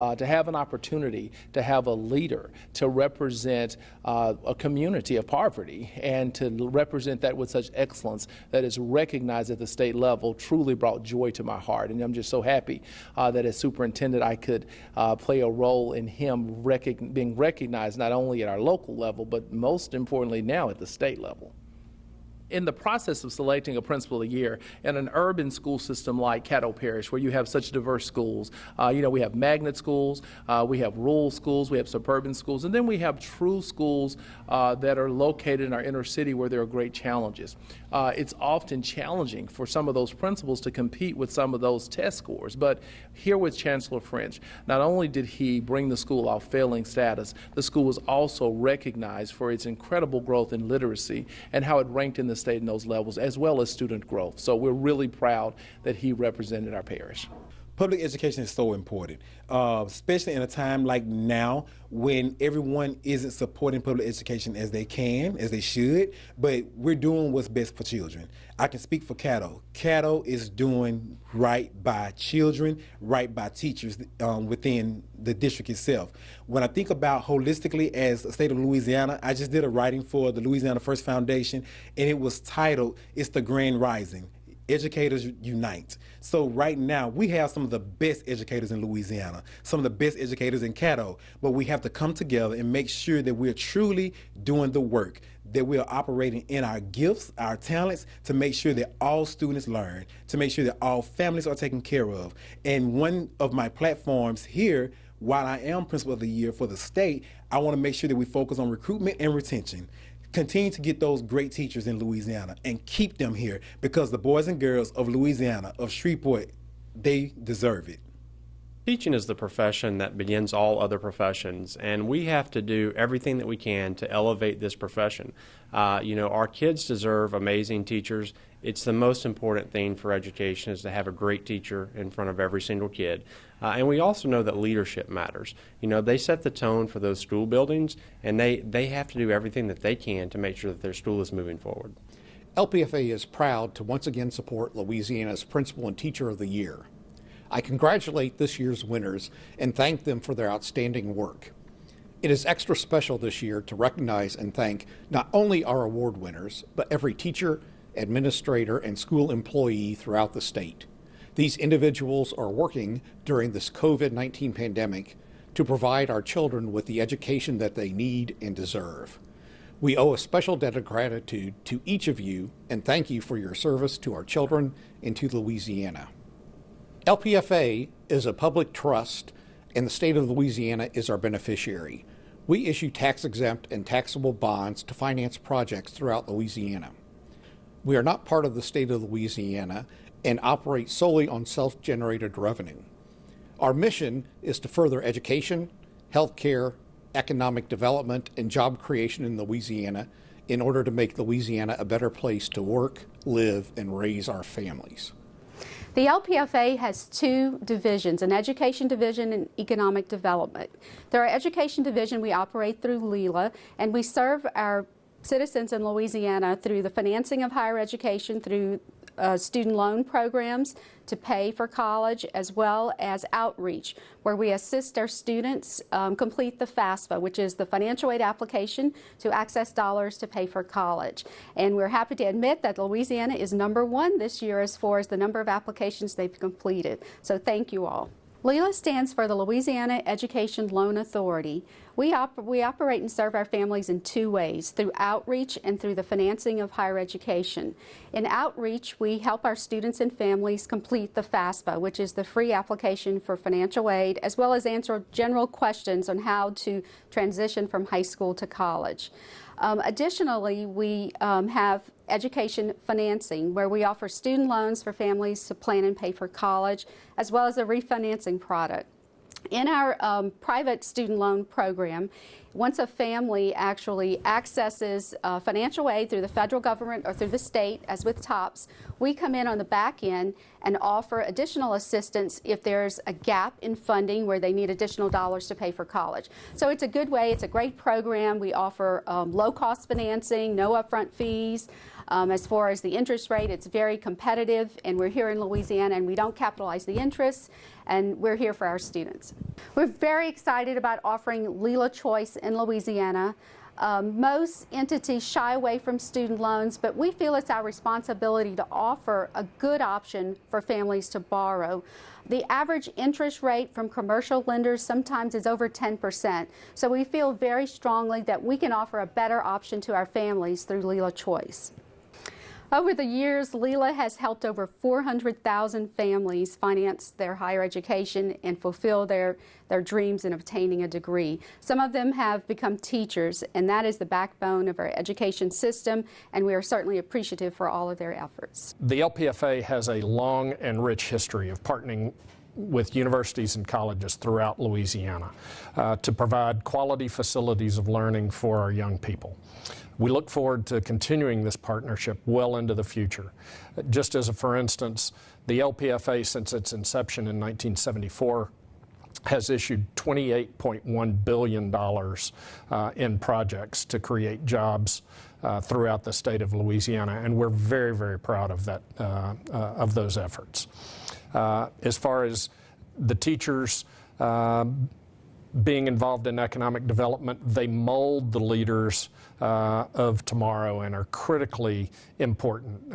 To have an opportunity to have a leader to represent a community of poverty and to represent that with such excellence that is recognized at the state level truly brought joy to my heart. And I'm just so happy that as superintendent I could play a role in him being recognized not only at our local level but most importantly now at the state level. In the process of selecting a principal of the year in an urban school system like Caddo Parish, where you have such diverse schools, we have magnet schools, we have rural schools, we have suburban schools, and then we have true schools that are located in our inner city where there are great challenges. It's often challenging for some of those principals to compete with some of those test scores, but here with Chancellor French, not only did he bring the school off failing status, the school was also recognized for its incredible growth in literacy and how it ranked in the state in those levels, as well as student growth. So we're really proud that he represented our parish. Public education is so important, especially in a time like now when everyone isn't supporting public education as they can, as they should, but we're doing what's best for children. I can speak for Caddo. Caddo is doing right by children, right by teachers within the district itself. When I think about holistically as a state of Louisiana, I just did a writing for the Louisiana First Foundation, and it was titled, "It's the Grand Rising. Educators Unite." So right now, we have some of the best educators in Louisiana, some of the best educators in Caddo, but we have to come together and make sure that we're truly doing the work, that we are operating in our gifts, our talents, to make sure that all students learn, to make sure that all families are taken care of. And one of my platforms here, while I am Principal of the Year for the state, I want to make sure that we focus on recruitment and retention. Continue to get those great teachers in Louisiana and keep them here, because the boys and girls of Louisiana, of Shreveport, they deserve it. Teaching is the profession that begins all other professions, and we have to do everything that we can to elevate this profession. Our kids deserve amazing teachers. It's the most important thing for education is to have a great teacher in front of every single kid. And we also know that leadership matters. They set the tone for those school buildings, and they have to do everything that they can to make sure that their school is moving forward. LPFA is proud to once again support Louisiana's Principal and Teacher of the Year. I congratulate this year's winners and thank them for their outstanding work. It is extra special this year to recognize and thank not only our award winners, but every teacher, administrator, and school employee throughout the state. These individuals are working during this COVID-19 pandemic to provide our children with the education that they need and deserve. We owe a special debt of gratitude to each of you and thank you for your service to our children and to Louisiana. LPFA is a public trust and the state of Louisiana is our beneficiary. We issue tax-exempt and taxable bonds to finance projects throughout Louisiana. We are not part of the state of Louisiana and operate solely on self-generated revenue. Our mission is to further education, healthcare, economic development, and job creation in Louisiana in order to make Louisiana a better place to work, live, and raise our families. The LPFA has two divisions, an education division and economic development. Through our education division, we operate through LELA, and we serve our citizens in Louisiana through the financing of higher education, through student loan programs to pay for college, as well as outreach, where we assist our students complete the FAFSA, which is the financial aid application to access dollars to pay for college. And we're happy to admit that Louisiana is #1 this year as far as the number of applications they've completed. So thank you all. LELA stands for the Louisiana Education Loan Authority. We operate and serve our families in two ways, through outreach and through the financing of higher education. In outreach, we help our students and families complete the FAFSA, which is the free application for financial aid, as well as answer general questions on how to transition from high school to college. Additionally, we have education financing, where we offer student loans for families to plan and pay for college, as well as a refinancing product. In our private student loan program, Once a family actually accesses financial aid through the federal government or through the state, as with TOPS, we come in on the back end and offer additional assistance if there's a gap in funding where they need additional dollars to pay for college. So it's a good way, it's a great program. We offer low-cost financing, no upfront fees. As far as the interest rate, it's very competitive, and we're here in Louisiana, and we don't capitalize the interest, and we're here for our students. We're very excited about offering LELA Choice in Louisiana. Most entities shy away from student loans, but we feel it's our responsibility to offer a good option for families to borrow. The average interest rate from commercial lenders sometimes is over 10%, so we feel very strongly that we can offer a better option to our families through LELA Choice. Over the years, LELA has helped over 400,000 families finance their higher education and fulfill their dreams in obtaining a degree. Some of them have become teachers, and that is the backbone of our education system, and we are certainly appreciative for all of their efforts. The LPFA has a long and rich history of partnering with universities and colleges throughout Louisiana to provide quality facilities of learning for our young people. We look forward to continuing this partnership well into the future. Just as a for instance, the LPFA, since its inception in 1974, has issued $28.1 billion in projects to create jobs throughout the state of Louisiana, and we're very, very proud of that, of those efforts. As far as the teachers being involved in economic development, they mold the leaders of tomorrow and are critically important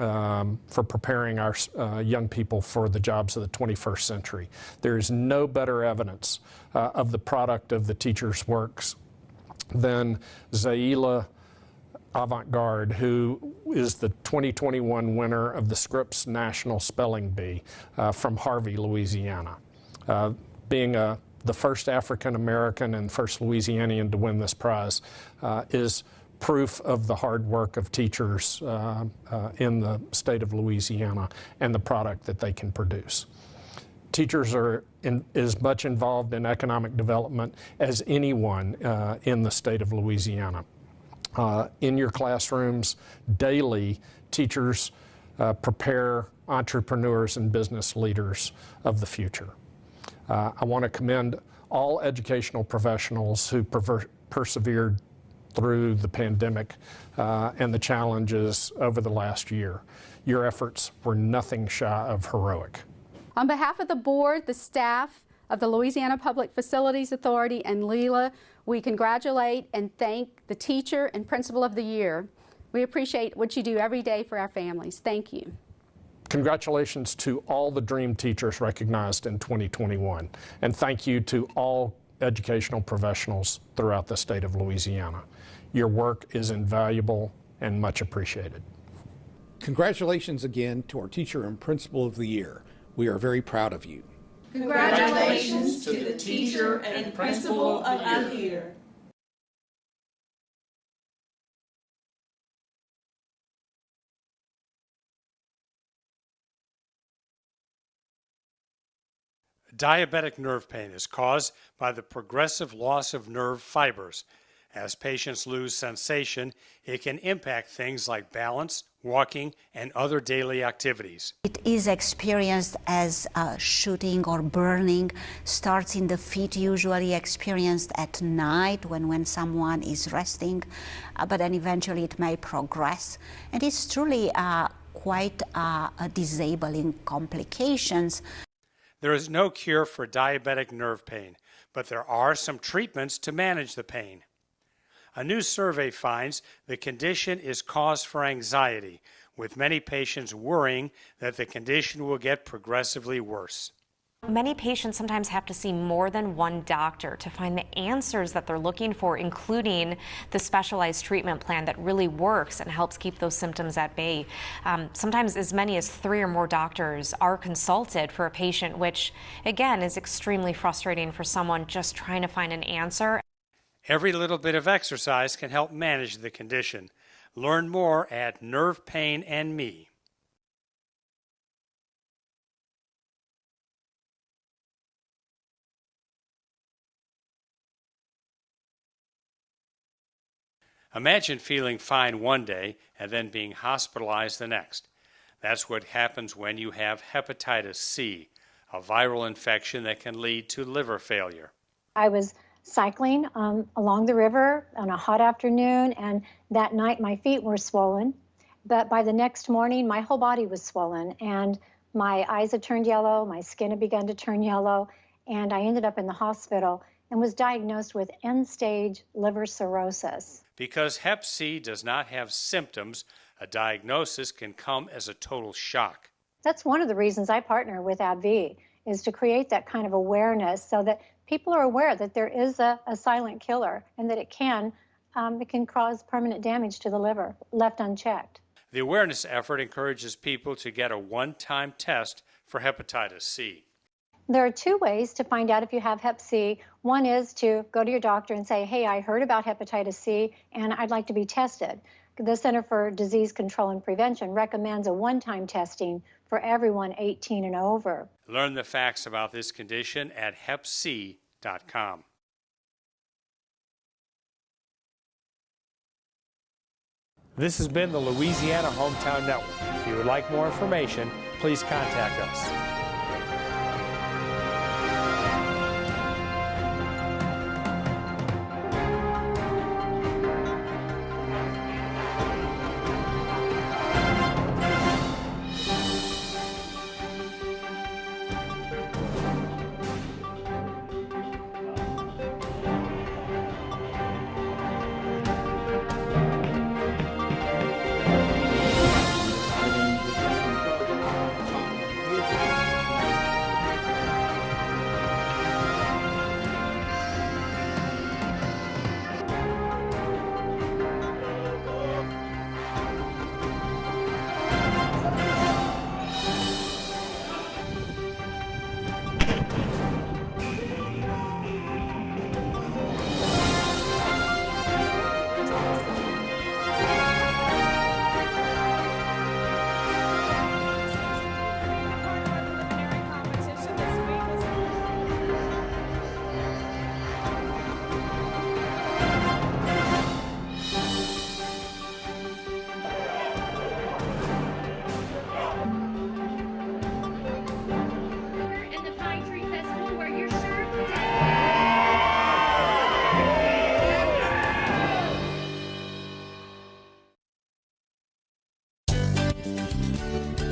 for preparing our young people for the jobs of the 21st century. There is no better evidence of the product of the teachers' works than Zaila Avant-Garde, who is the 2021 winner of the Scripps National Spelling Bee from Harvey, Louisiana. Being the first African American and first Louisianian to win this prize is proof of the hard work of teachers in the state of Louisiana and the product that they can produce. Teachers are as much involved in economic development as anyone in the state of Louisiana. In your classrooms daily, teachers prepare entrepreneurs and business leaders of the future. I want to commend all educational professionals who persevered through the pandemic and the challenges over the last year. Your efforts were nothing shy of heroic. On behalf of the board, the staff of the Louisiana Public Facilities Authority and LELA, we congratulate and thank the teacher and principal of the year. We appreciate what you do every day for our families. Thank you. Congratulations to all the Dream Teachers recognized in 2021, and thank you to all educational professionals throughout the state of Louisiana. Your work is invaluable and much appreciated. Congratulations again to our Teacher and Principal of the Year. We are very proud of you. Congratulations to the Teacher and Principal of the Year. Diabetic nerve pain is caused by the progressive loss of nerve fibers. As patients lose sensation, it can impact things like balance, walking, and other daily activities. It is experienced as shooting or burning, starts in the feet, usually experienced at night when someone is resting, but then eventually it may progress. And it's truly quite a disabling complications. There is no cure for diabetic nerve pain, but there are some treatments to manage the pain. A new survey finds the condition is cause for anxiety, with many patients worrying that the condition will get progressively worse. Many patients sometimes have to see more than one doctor to find the answers that they're looking for, including the specialized treatment plan that really works and helps keep those symptoms at bay. Sometimes as many as 3 or more doctors are consulted for a patient, which again is extremely frustrating for someone just trying to find an answer. Every little bit of exercise can help manage the condition. Learn more at Nerve Pain and Me. Imagine feeling fine one day and then being hospitalized the next. That's what happens when you have hepatitis C, a viral infection that can lead to liver failure. I was cycling along the river on a hot afternoon, and that night my feet were swollen. But by the next morning, my whole body was swollen, and my eyes had turned yellow, my skin had begun to turn yellow, and I ended up in the hospital and was diagnosed with end-stage liver cirrhosis. Because Hep C does not have symptoms, a diagnosis can come as a total shock. That's one of the reasons I partner with AbbVie, is to create that kind of awareness so that people are aware that there is a silent killer and that it can cause permanent damage to the liver, left unchecked. The awareness effort encourages people to get a one-time test for hepatitis C. There are two ways to find out if you have Hep C. One is to go to your doctor and say, hey, I heard about hepatitis C and I'd like to be tested. The Center for Disease Control and Prevention recommends a one-time testing for everyone 18 and over. Learn the facts about this condition at hepc.com. This has been the Louisiana Hometown Network. If you would like more information, please contact us.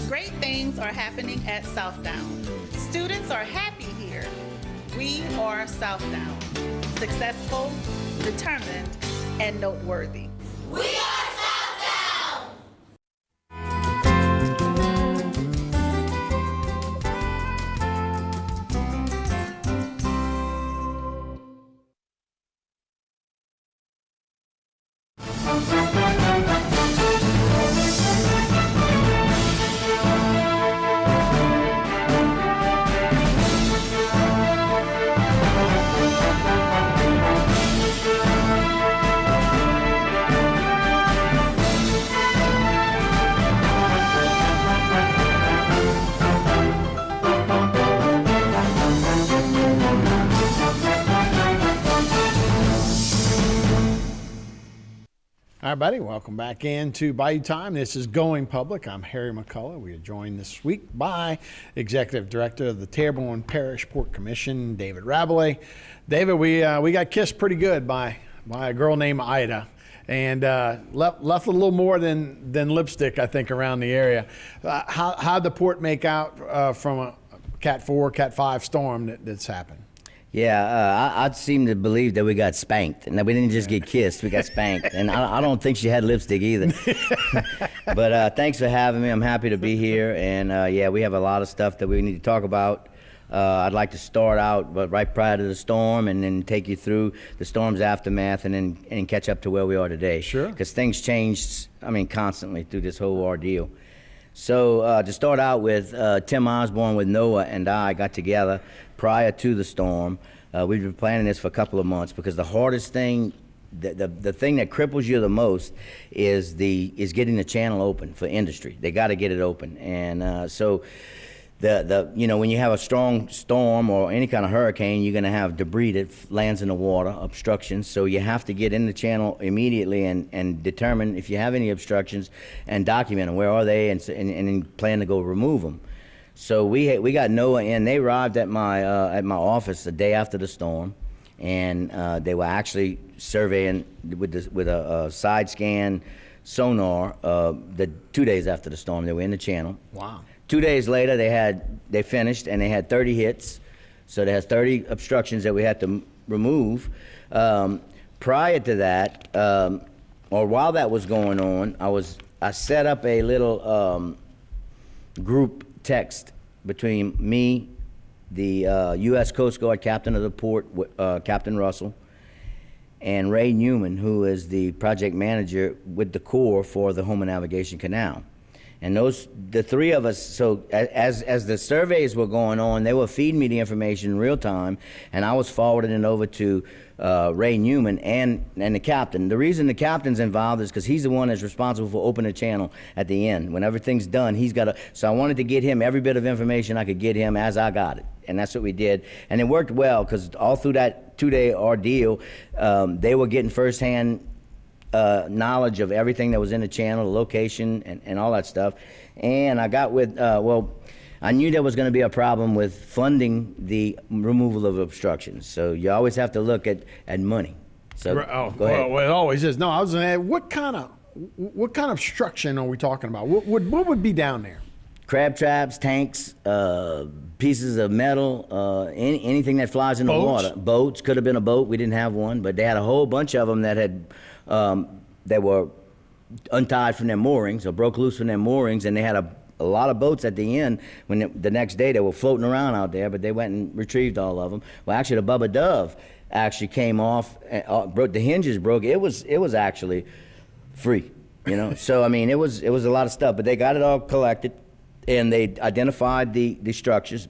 Great things are happening at Southbound. Students are happy here. We are Southbound. Successful, determined, and noteworthy. We are Southbound! All right, buddy, welcome back into Bayou Time. This is Going Public. I'm Harry McCullough. We are joined this week by Executive Director of the Terrebonne Parish Port Commission, David Rabelais. David, we got kissed pretty good by a girl named Ida, and left a little more than lipstick, I think, around the area. How'd the port make out from a Cat 4, Cat 5 storm that's happened? Yeah, I seem to believe that we got spanked, and that we didn't just get kissed, we got spanked. And I don't think she had lipstick either. But thanks for having me. I'm happy to be here. And yeah, we have a lot of stuff that we need to talk about. I'd like to start out right prior to the storm and then take you through the storm's aftermath and then catch up to where we are today. Sure. Because things changed, constantly through this whole ordeal. So to start out with, Tim Osborne with Noah and I got together prior to the storm. We've been planning this for a couple of months because the hardest thing, the thing that cripples you the most is getting the channel open for industry. They got to get it open. And so when you have a strong storm or any kind of hurricane, you're going to have debris that lands in the water, obstructions. So you have to get in the channel immediately and determine if you have any obstructions and document them. Where are they? And plan to go remove them. So we got NOAA in. They arrived at my office the day after the storm, and they were actually surveying with a side scan sonar the 2 days after the storm. They were in the channel. Wow. 2 days later, they finished, and they had 30 hits. So they had 30 obstructions that we had to remove. Prior to that, or while that was going on, I set up a little group text between me, the U.S. Coast Guard captain of the port, Captain Russell, and Ray Newman, who is the project manager with the Corps for the Homer Navigation Canal. And the three of us, so as the surveys were going on, they were feeding me the information in real time, and I was forwarding it over to Ray Newman and the captain. The reason the captain's involved is because he's the one that's responsible for opening the channel at the end. When everything's done, he's got to, so I wanted to get him every bit of information I could get him as I got it. And that's what we did. And it worked well, because all through that 2-day ordeal, they were getting firsthand knowledge of everything that was in the channel, the location, and all that stuff. And I got with, I knew there was going to be a problem with funding the removal of obstructions. So you always have to look at money. So go ahead. Well, it always is. No, I was going to add, what kind of obstruction are we talking about? What would be down there? Crab traps, tanks, pieces of metal, anything that flies in the water. Boats, could have been a boat. We didn't have one, but they had a whole bunch of them that had, they were untied from their moorings or broke loose from their moorings, and they had a lot of boats at the end. When the next day they were floating around out there, but they went and retrieved all of them. Well, actually, the Bubba Dove actually came off, broke, the hinges broke. It was actually free, So I mean, it was a lot of stuff, but they got it all collected, and they identified the structures.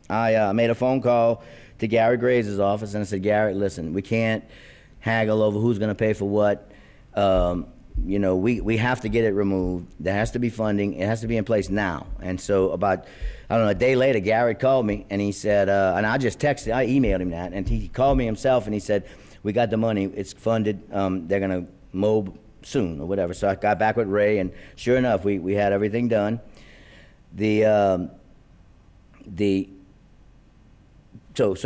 I made a phone call to Gary Graves' office, and I said, Gary, listen, we can't haggle over who's going to pay for what. We have to get it removed. There has to be funding. It has to be in place now. And so about, a day later, Gary called me, and he said, and I just texted, I emailed him that, and he called me himself, and he said, we got the money. It's funded. They're going to mow soon or whatever. So I got back with Ray, and sure enough, we had everything done. So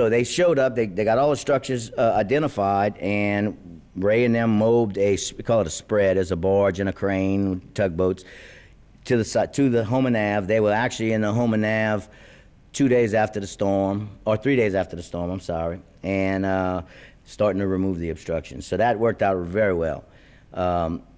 they showed up. They got all the structures identified, and Ray and them mowed we call it a spread, as a barge and a crane, tugboats, to the Homer Nav. They were actually in the Homer Nav 2 days after the storm, or 3 days after the storm, I'm sorry, and starting to remove the obstructions. So that worked out very well.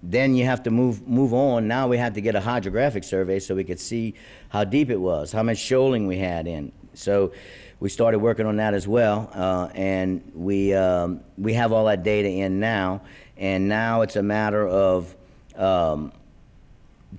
Then you have to move on. Now we had to get a hydrographic survey so we could see how deep it was, how much shoaling we had in. So we started working on that as well, and we have all that data in now, and now it's a matter of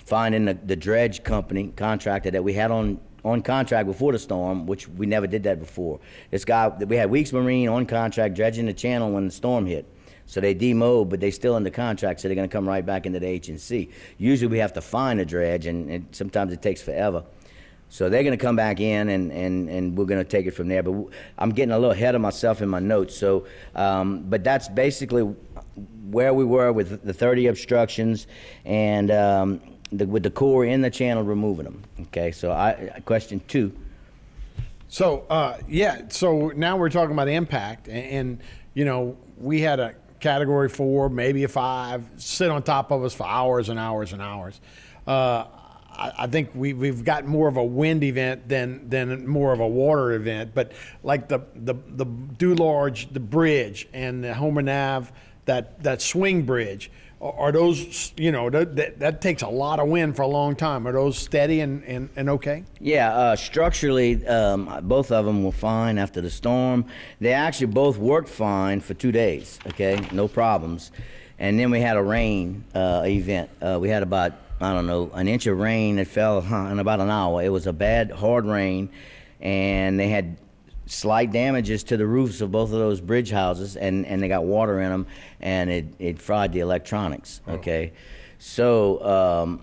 finding the dredge company contractor that we had on contract before the storm, which we never did that before. This guy, we had Weeks Marine on contract dredging the channel when the storm hit. So they demowed, but they still under contract, so they're going to come right back into the H&C. Usually we have to find a dredge, and sometimes it takes forever. So they're going to come back in, and we're going to take it from there. But I'm getting a little ahead of myself in my notes. So, but that's basically where we were with the 30 obstructions, and with the Corps in the channel removing them. Okay, so question 2. So, so now we're talking about impact, and we had a Category 4, maybe a 5, sit on top of us for hours and hours and hours. I think we've got more of a wind event than more of a water event. But like the Dularge, the bridge, and the Homer Nav, that swing bridge, are those, that takes a lot of wind for a long time. Are those steady and okay? Yeah, structurally, both of them were fine after the storm. They actually both worked fine for 2 days, okay, no problems. And then we had a rain event. We had about, an inch of rain that fell in about an hour. It was a bad, hard rain, and they had slight damages to the roofs of both of those bridge houses, and they got water in them, and it fried the electronics, okay? So,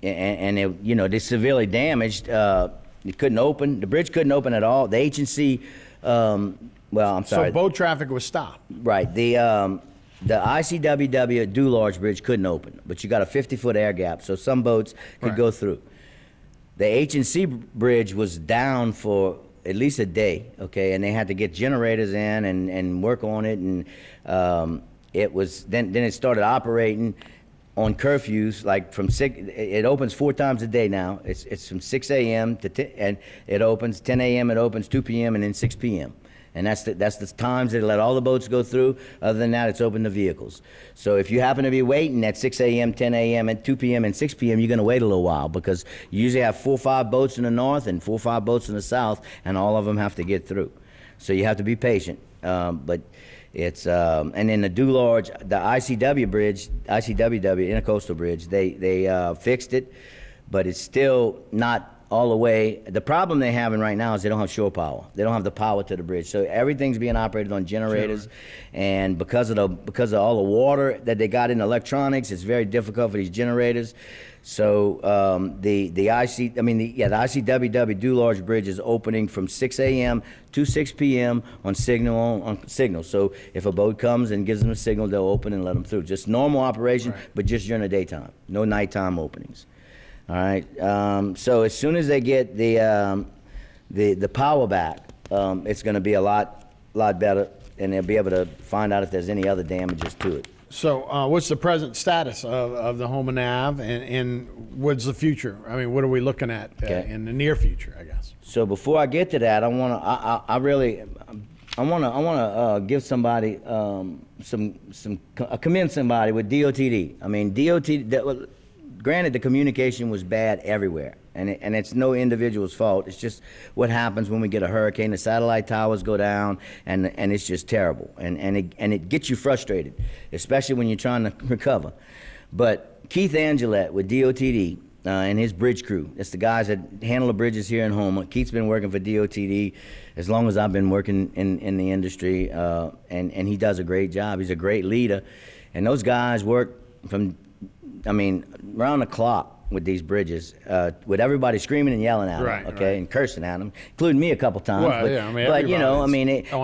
and they severely damaged. It couldn't open. The bridge couldn't open at all. The H&C, well, I'm sorry. So boat traffic was stopped. Right. The ICWW Dularge Bridge couldn't open, but you got a 50-foot air gap, so some boats could go through. The H&C bridge was down for at least a day, okay, and they had to get generators in and work on it, and it was then it started operating on curfews, like from 6. It opens 4 times a day now. It's from 6 a.m. to 10, and it opens 10 a.m. It opens 2 p.m. and then 6 p.m. And that's the times they let all the boats go through. Other than that, it's open to vehicles. So if you happen to be waiting at 6 a.m., 10 a.m., and 2 p.m. and 6 p.m., you're going to wait a little while because you usually have 4 or 5 boats in the north and 4 or 5 boats in the south, and all of them have to get through. So you have to be patient. But it's and then the Dularge, the ICW bridge, ICWW Intercoastal Bridge, they fixed it, but it's still not all the way. The problem they're having right now is they don't have shore power. They don't have the power to the bridge. So everything's being operated on generators, and because of all the water that they got in electronics, it's very difficult for these generators. So the ICWW Dularge Bridge is opening from 6 a.m. to 6 p.m. on signal. So if a boat comes and gives them a signal, they'll open and let them through. Just normal operation, but just during the daytime. No nighttime openings. All right. So as soon as they get the power back, it's going to be a lot better, and they'll be able to find out if there's any other damages to it. So what's the present status of the Homa Nav, and what's the future? I mean, what are we looking at in the near future, I guess? So before I get to that, I want to give somebody commend somebody with DOTD. I mean, DOTD. Granted, the communication was bad everywhere, and it's no individual's fault. It's just what happens when we get a hurricane. The satellite towers go down, and it's just terrible, and it gets you frustrated, especially when you're trying to recover. But Keith Angelette with DOTD and his bridge crew, it's the guys that handle the bridges here in Houma. Keith's been working for DOTD as long as I've been working in the industry, and he does a great job. He's a great leader, and those guys work round the clock with these bridges, with everybody screaming and yelling at them, and cursing at them, including me a couple times. Well,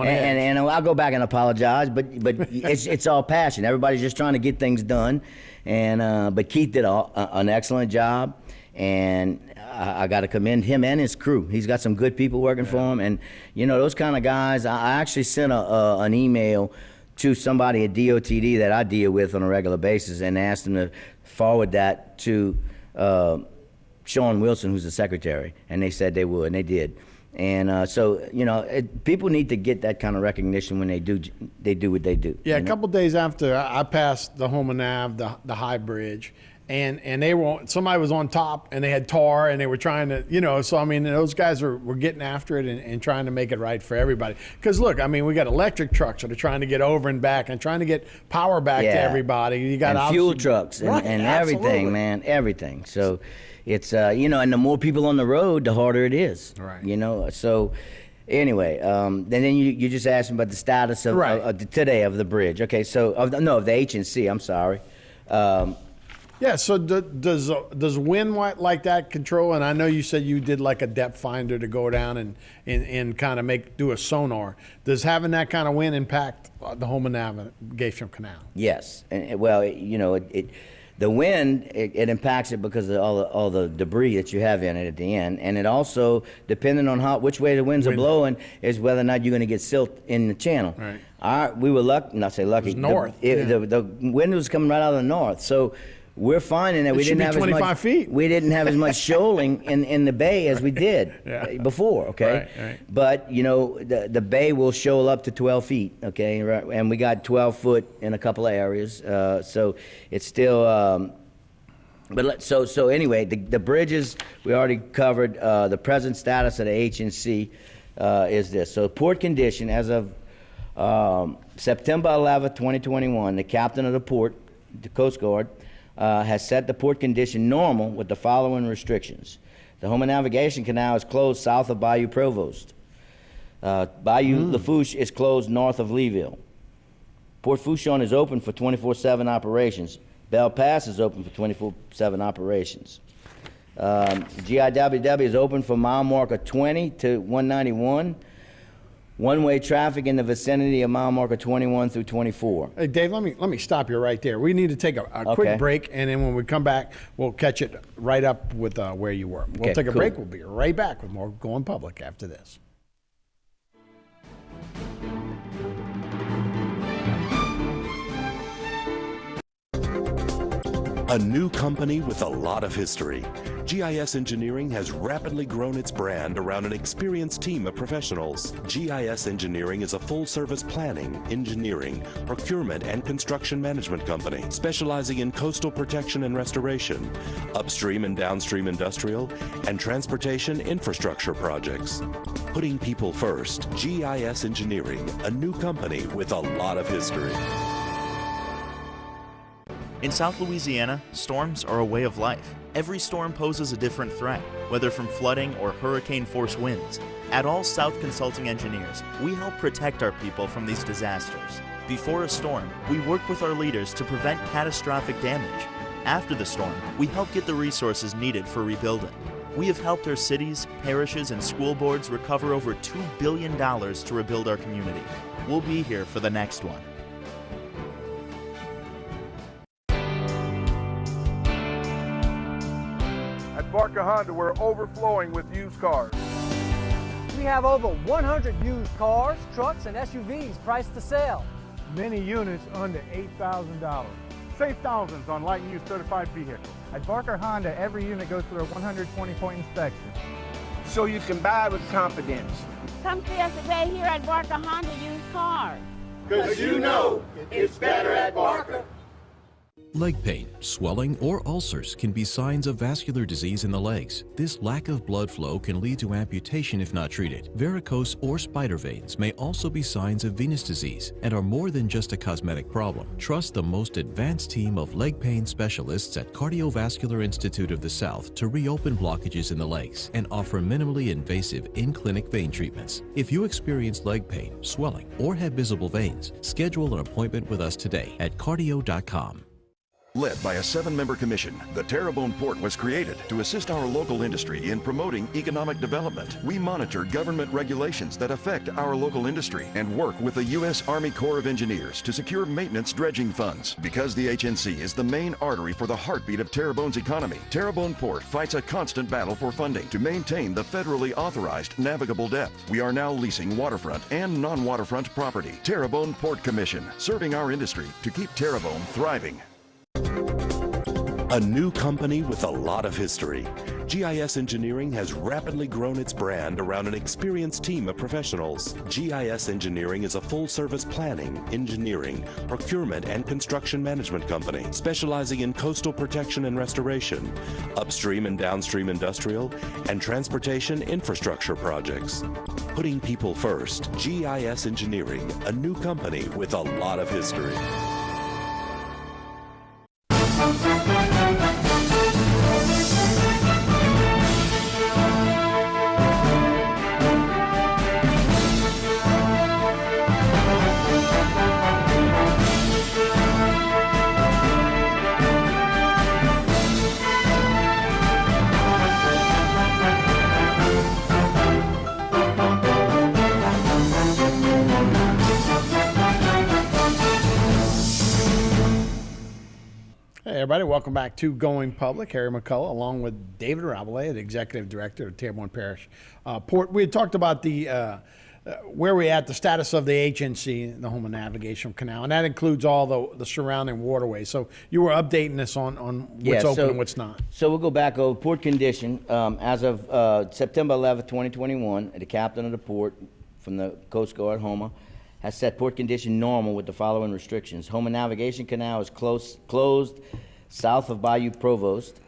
and I'll go back and apologize, but it's all passion. Everybody's just trying to get things done, and but Keith did an excellent job, and I got to commend him and his crew. He's got some good people working for him, and those kind of guys. I actually sent an email to somebody at DOTD that I deal with on a regular basis and asked them to forward that to Sean Wilson, who's the secretary, and they said they would, and they did. And so people need to get that kind of recognition when they do what they do. Yeah, a couple days after I passed the Homa Nav, the high bridge, and somebody was on top and they had tar and they were trying to, so I mean those guys were getting after it and trying to make it right for everybody. Because look, I mean we got electric trucks that are trying to get over and back and trying to get power back to everybody. You got fuel trucks and everything, man, everything. So it's and the more people on the road, the harder it is. Right. So anyway, and then you just asked me about the status of today of the bridge. Okay, so of the H&C. I'm sorry. Yeah, so does wind like that control? And I know you said you did like a depth finder to go down and kind of do a sonar. Does having that kind of wind impact the Homa Navigation Canal? Yes, and the wind it impacts it because of all the debris that you have in it at the end, and it also, depending on which way the winds are blowing, is whether or not you're going to get silt in the channel. Right. We were lucky. Not say lucky. It was north. The wind was coming right out of the north, so. We're finding that we didn't have 25 feet. We didn't have as much shoaling in the bay as we did before. Okay, right. But the bay will shoal up to 12 feet. Okay, and we got 12 foot in a couple of areas. So it's still. So anyway, the bridges we already covered. The present status of the H&C is this. So port condition as of September 11th, 2021. The captain of the port, the Coast Guard. Has set the port condition normal with the following restrictions. The Homa Navigation Canal is closed south of Bayou Provost. Bayou Lafourche is closed north of Leeville. Port Fourchon is open for 24/7 operations. Belle Pass is open for 24/7 operations. GIWW is open from mile marker 20 to 191. One-way traffic in the vicinity of mile marker 21 through 24. Hey, Dave, let me stop you right there. We need to take a Okay. quick break, and then when we come back, we'll catch it right up with where you were. We'll Okay, take a cool. break. We'll be right back with more Going Public after this. A new company with a lot of history. GIS Engineering has rapidly grown its brand around an experienced team of professionals. GIS Engineering is a full-service planning, engineering, procurement, and construction management company specializing in coastal protection and restoration, upstream and downstream industrial, and transportation infrastructure projects. Putting people first, GIS Engineering, a new company with a lot of history. In South Louisiana, storms are a way of life. Every storm poses a different threat, whether from flooding or hurricane-force winds. At All South Consulting Engineers, we help protect our people from these disasters. Before a storm, we work with our leaders to prevent catastrophic damage. After the storm, we help get the resources needed for rebuilding. We have helped our cities, parishes, and school boards recover over $2 billion to rebuild our community. We'll be here for the next one. At Barker Honda, we're overflowing with used cars. We have over 100 used cars, trucks, and SUVs priced to sell. Many units under $8,000. Save thousands on light and used certified vehicles. At Barker Honda, every unit goes through a 120-point inspection. So you can buy with confidence. Come see us today here at Barker Honda Used Cars. Because you know it's better at Barker. Leg pain, swelling, or ulcers can be signs of vascular disease in the legs. This lack of blood flow can lead to amputation if not treated. Varicose or spider veins may also be signs of venous disease and are more than just a cosmetic problem. Trust the most advanced team of leg pain specialists at Cardiovascular Institute of the South to reopen blockages in the legs and offer minimally invasive in-clinic vein treatments. If you experience leg pain, swelling, or have visible veins, schedule an appointment with us today at cardio.com. Led by a 7-member commission, the Terrebonne Port was created to assist our local industry in promoting economic development. We monitor government regulations that affect our local industry and work with the U.S. Army Corps of Engineers to secure maintenance dredging funds. Because the HNC is the main artery for the heartbeat of Terrebonne's economy, Terrebonne Port fights a constant battle for funding to maintain the federally authorized navigable depth. We are now leasing waterfront and non-waterfront property. Terrebonne Port Commission, serving our industry to keep Terrebonne thriving. A new company with a lot of history. GIS Engineering has rapidly grown its brand around an experienced team of professionals. GIS Engineering is a full-service planning, engineering, procurement, and construction management company specializing in coastal protection and restoration, upstream and downstream industrial, and transportation infrastructure projects. Putting people first, GIS Engineering, a new company with a lot of history. Hey, everybody, welcome back to Going Public. Harry McCullough, along with David Rabelais, the Executive Director of Terrebonne Parish Port. We had talked about the where we're at, the status of the HNC, the Houma Navigation Canal, and that includes all the surrounding waterways. So you were updating us on what's open and what's not. So we'll go back over port condition. As of September 11th, 2021, the captain of the port from the Coast Guard, Houma, has set port condition normal with the following restrictions. Houma Navigation Canal is closed south of Bayou Provost.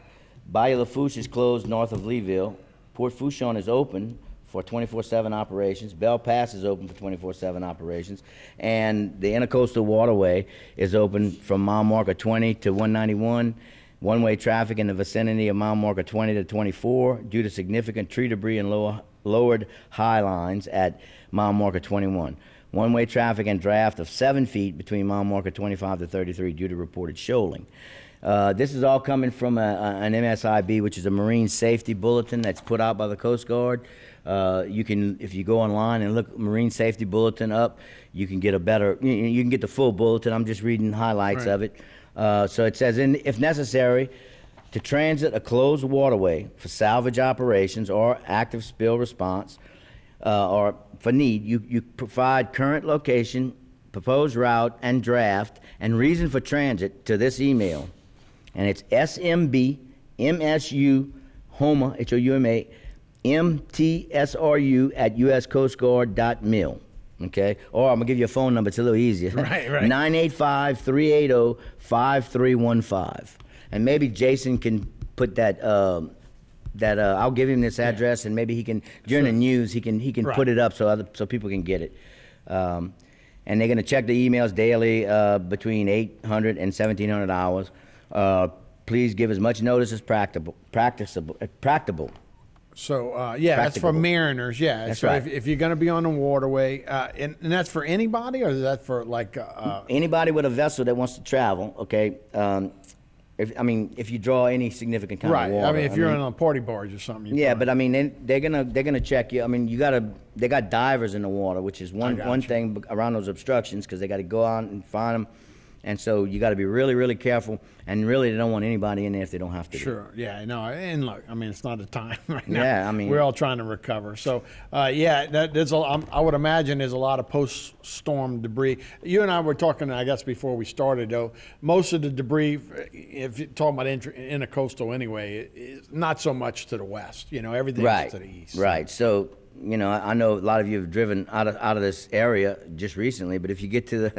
Bayou Lafourche is closed north of Leeville. Port Fourchon is open for 24/7 operations. Belle Pass is open for 24/7 operations. And the Intercoastal Waterway is open from mile marker 20 to 191. One-way traffic in the vicinity of mile marker 20 to 24 due to significant tree debris and lowered high lines at mile marker 21. One-way traffic and draft of 7 feet between mile marker 25 to 33 due to reported shoaling. This is all coming from an MSIB, which is a Marine Safety Bulletin that's put out by the Coast Guard. You can, if you go online and look Marine Safety Bulletin up, you can get a better, you can get the full bulletin. I'm just reading highlights of it. So it says, if necessary, to transit a closed waterway for salvage operations or active spill response, or for need, you provide current location, proposed route, and draft, and reason for transit to this email. And it's SMB MSU HOMA, HOUMA, MTSRU at USCoastGuard.mil. Okay? Or I'm going to give you a phone number. It's a little easier. Right. 985-380-5315. And maybe Jason can put that, I'll give him this address, and maybe he can, during the news, he can put it up so people can get it. And they're going to check the emails daily between 800 and 1,700 hours. Please give as much notice as practicable. So, that's for mariners, That's so right. if you're going to be on the waterway, and that's for anybody, or is that for like... anybody with a vessel that wants to travel, okay? If you draw any significant kind of water. I mean, if you're on a party barge or something. But I mean, they're gonna check you. I mean, they got divers in the water, which is one thing around those obstructions, because they got to go out and find them. And so you got to be really, really careful, and really they don't want anybody in there if they don't have to. Sure, and look, I mean, it's not a time right now. Yeah, I mean, we're all trying to recover. So, there's I would imagine there's a lot of post-storm debris. You and I were talking, I guess, before we started, though. Most of the debris, if you're talking about intercoastal anyway, is not so much to the west. Everything is to the east. Right. So, I know a lot of you have driven out of this area just recently, but if you get to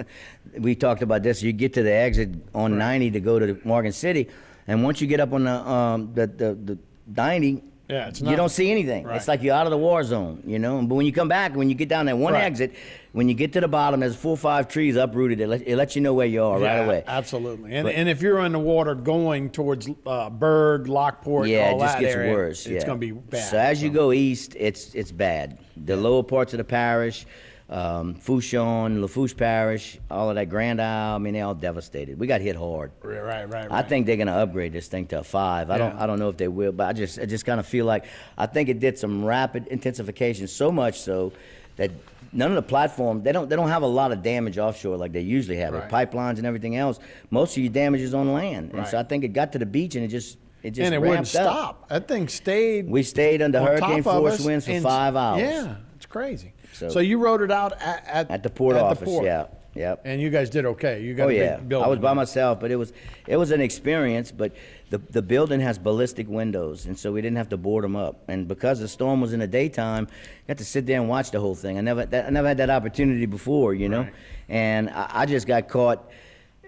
we talked about this, you get to the exit on 90 to go to Morgan City, and once you get up on the 90, you don't see anything. Right. It's like you're out of the war zone, But when you come back, when you get down that one exit, when you get to the bottom, there's 4 or 5 trees uprooted. It lets you know where you are right away. Absolutely. And if you're in the water going towards Berg, Lockport, all that area, worse. It's going to be bad. So as you go east, it's bad. The lower parts of the parish, Fouchon, Lafourche Parish, all of that, Grand Isle, I mean, they're all devastated. We got hit hard. Right. I think they're going to upgrade this thing to a 5. I don't know if they will, but I just kind of feel like, I think it did some rapid intensification, so much so that none of the platform, they don't have a lot of damage offshore like they usually have. With pipelines and everything else, most of your damage is on land. And so I think it got to the beach and it just and it wouldn't stop. That thing stayed. We stayed under hurricane force winds for 5 hours. Yeah, it's crazy. So you wrote it out at the port office. Yep. And you guys did okay. You got a big building. I was by myself, but it was an experience. But the building has ballistic windows, and so we didn't have to board them up. And because the storm was in the daytime, I got to sit there and watch the whole thing. I never had that opportunity before, And I just got caught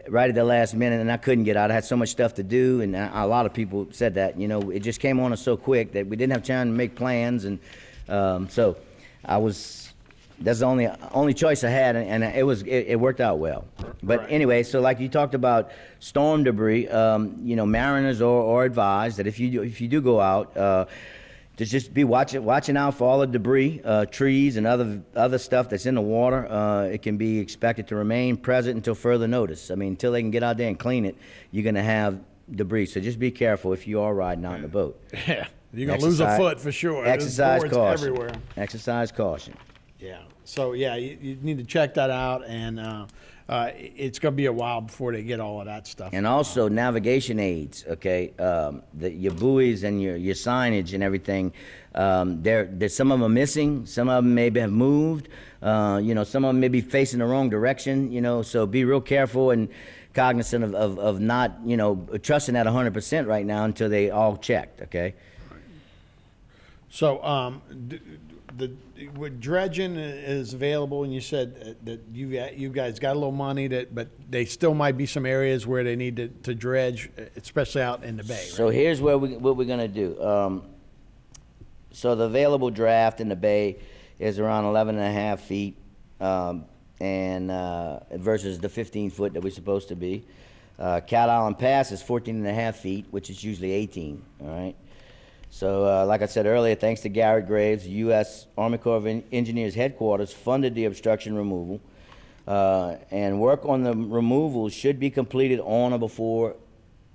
right at the last minute, and I couldn't get out. I had so much stuff to do, and a lot of people said that. It just came on us so quick that we didn't have time to make plans, and so I was. That's the only choice I had, and it worked out well. But anyway, so like you talked about storm debris, mariners are advised that if you do go out, to just be watching out for all the debris, trees and other stuff that's in the water. It can be expected to remain present until further notice. I mean, until they can get out there and clean it, you're going to have debris. So just be careful if you are riding out in the boat. Yeah, you're going to lose a foot for sure. Exercise caution. Everywhere. Exercise caution. Yeah. So you need to check that out, and it's going to be a while before they get all of that stuff. And also navigation aids. Okay, your buoys and your signage and everything. There's some of them are missing. Some of them maybe have moved. Some of them may be facing the wrong direction. So be real careful and cognizant of not trusting that 100% right now until they all checked. Okay. So with dredging is available, and you said that you guys got a little money, but they still might be some areas where they need to dredge, especially out in the bay. So here's what we're going to do. So the available draft in the bay is around 11.5 feet, and versus the 15 foot that we're supposed to be. Cat Island Pass is 14.5 feet, which is usually 18. All right. So, like I said earlier, thanks to Garrett Graves, U.S. Army Corps of Engineers headquarters funded the obstruction removal, and work on the removal should be completed on or before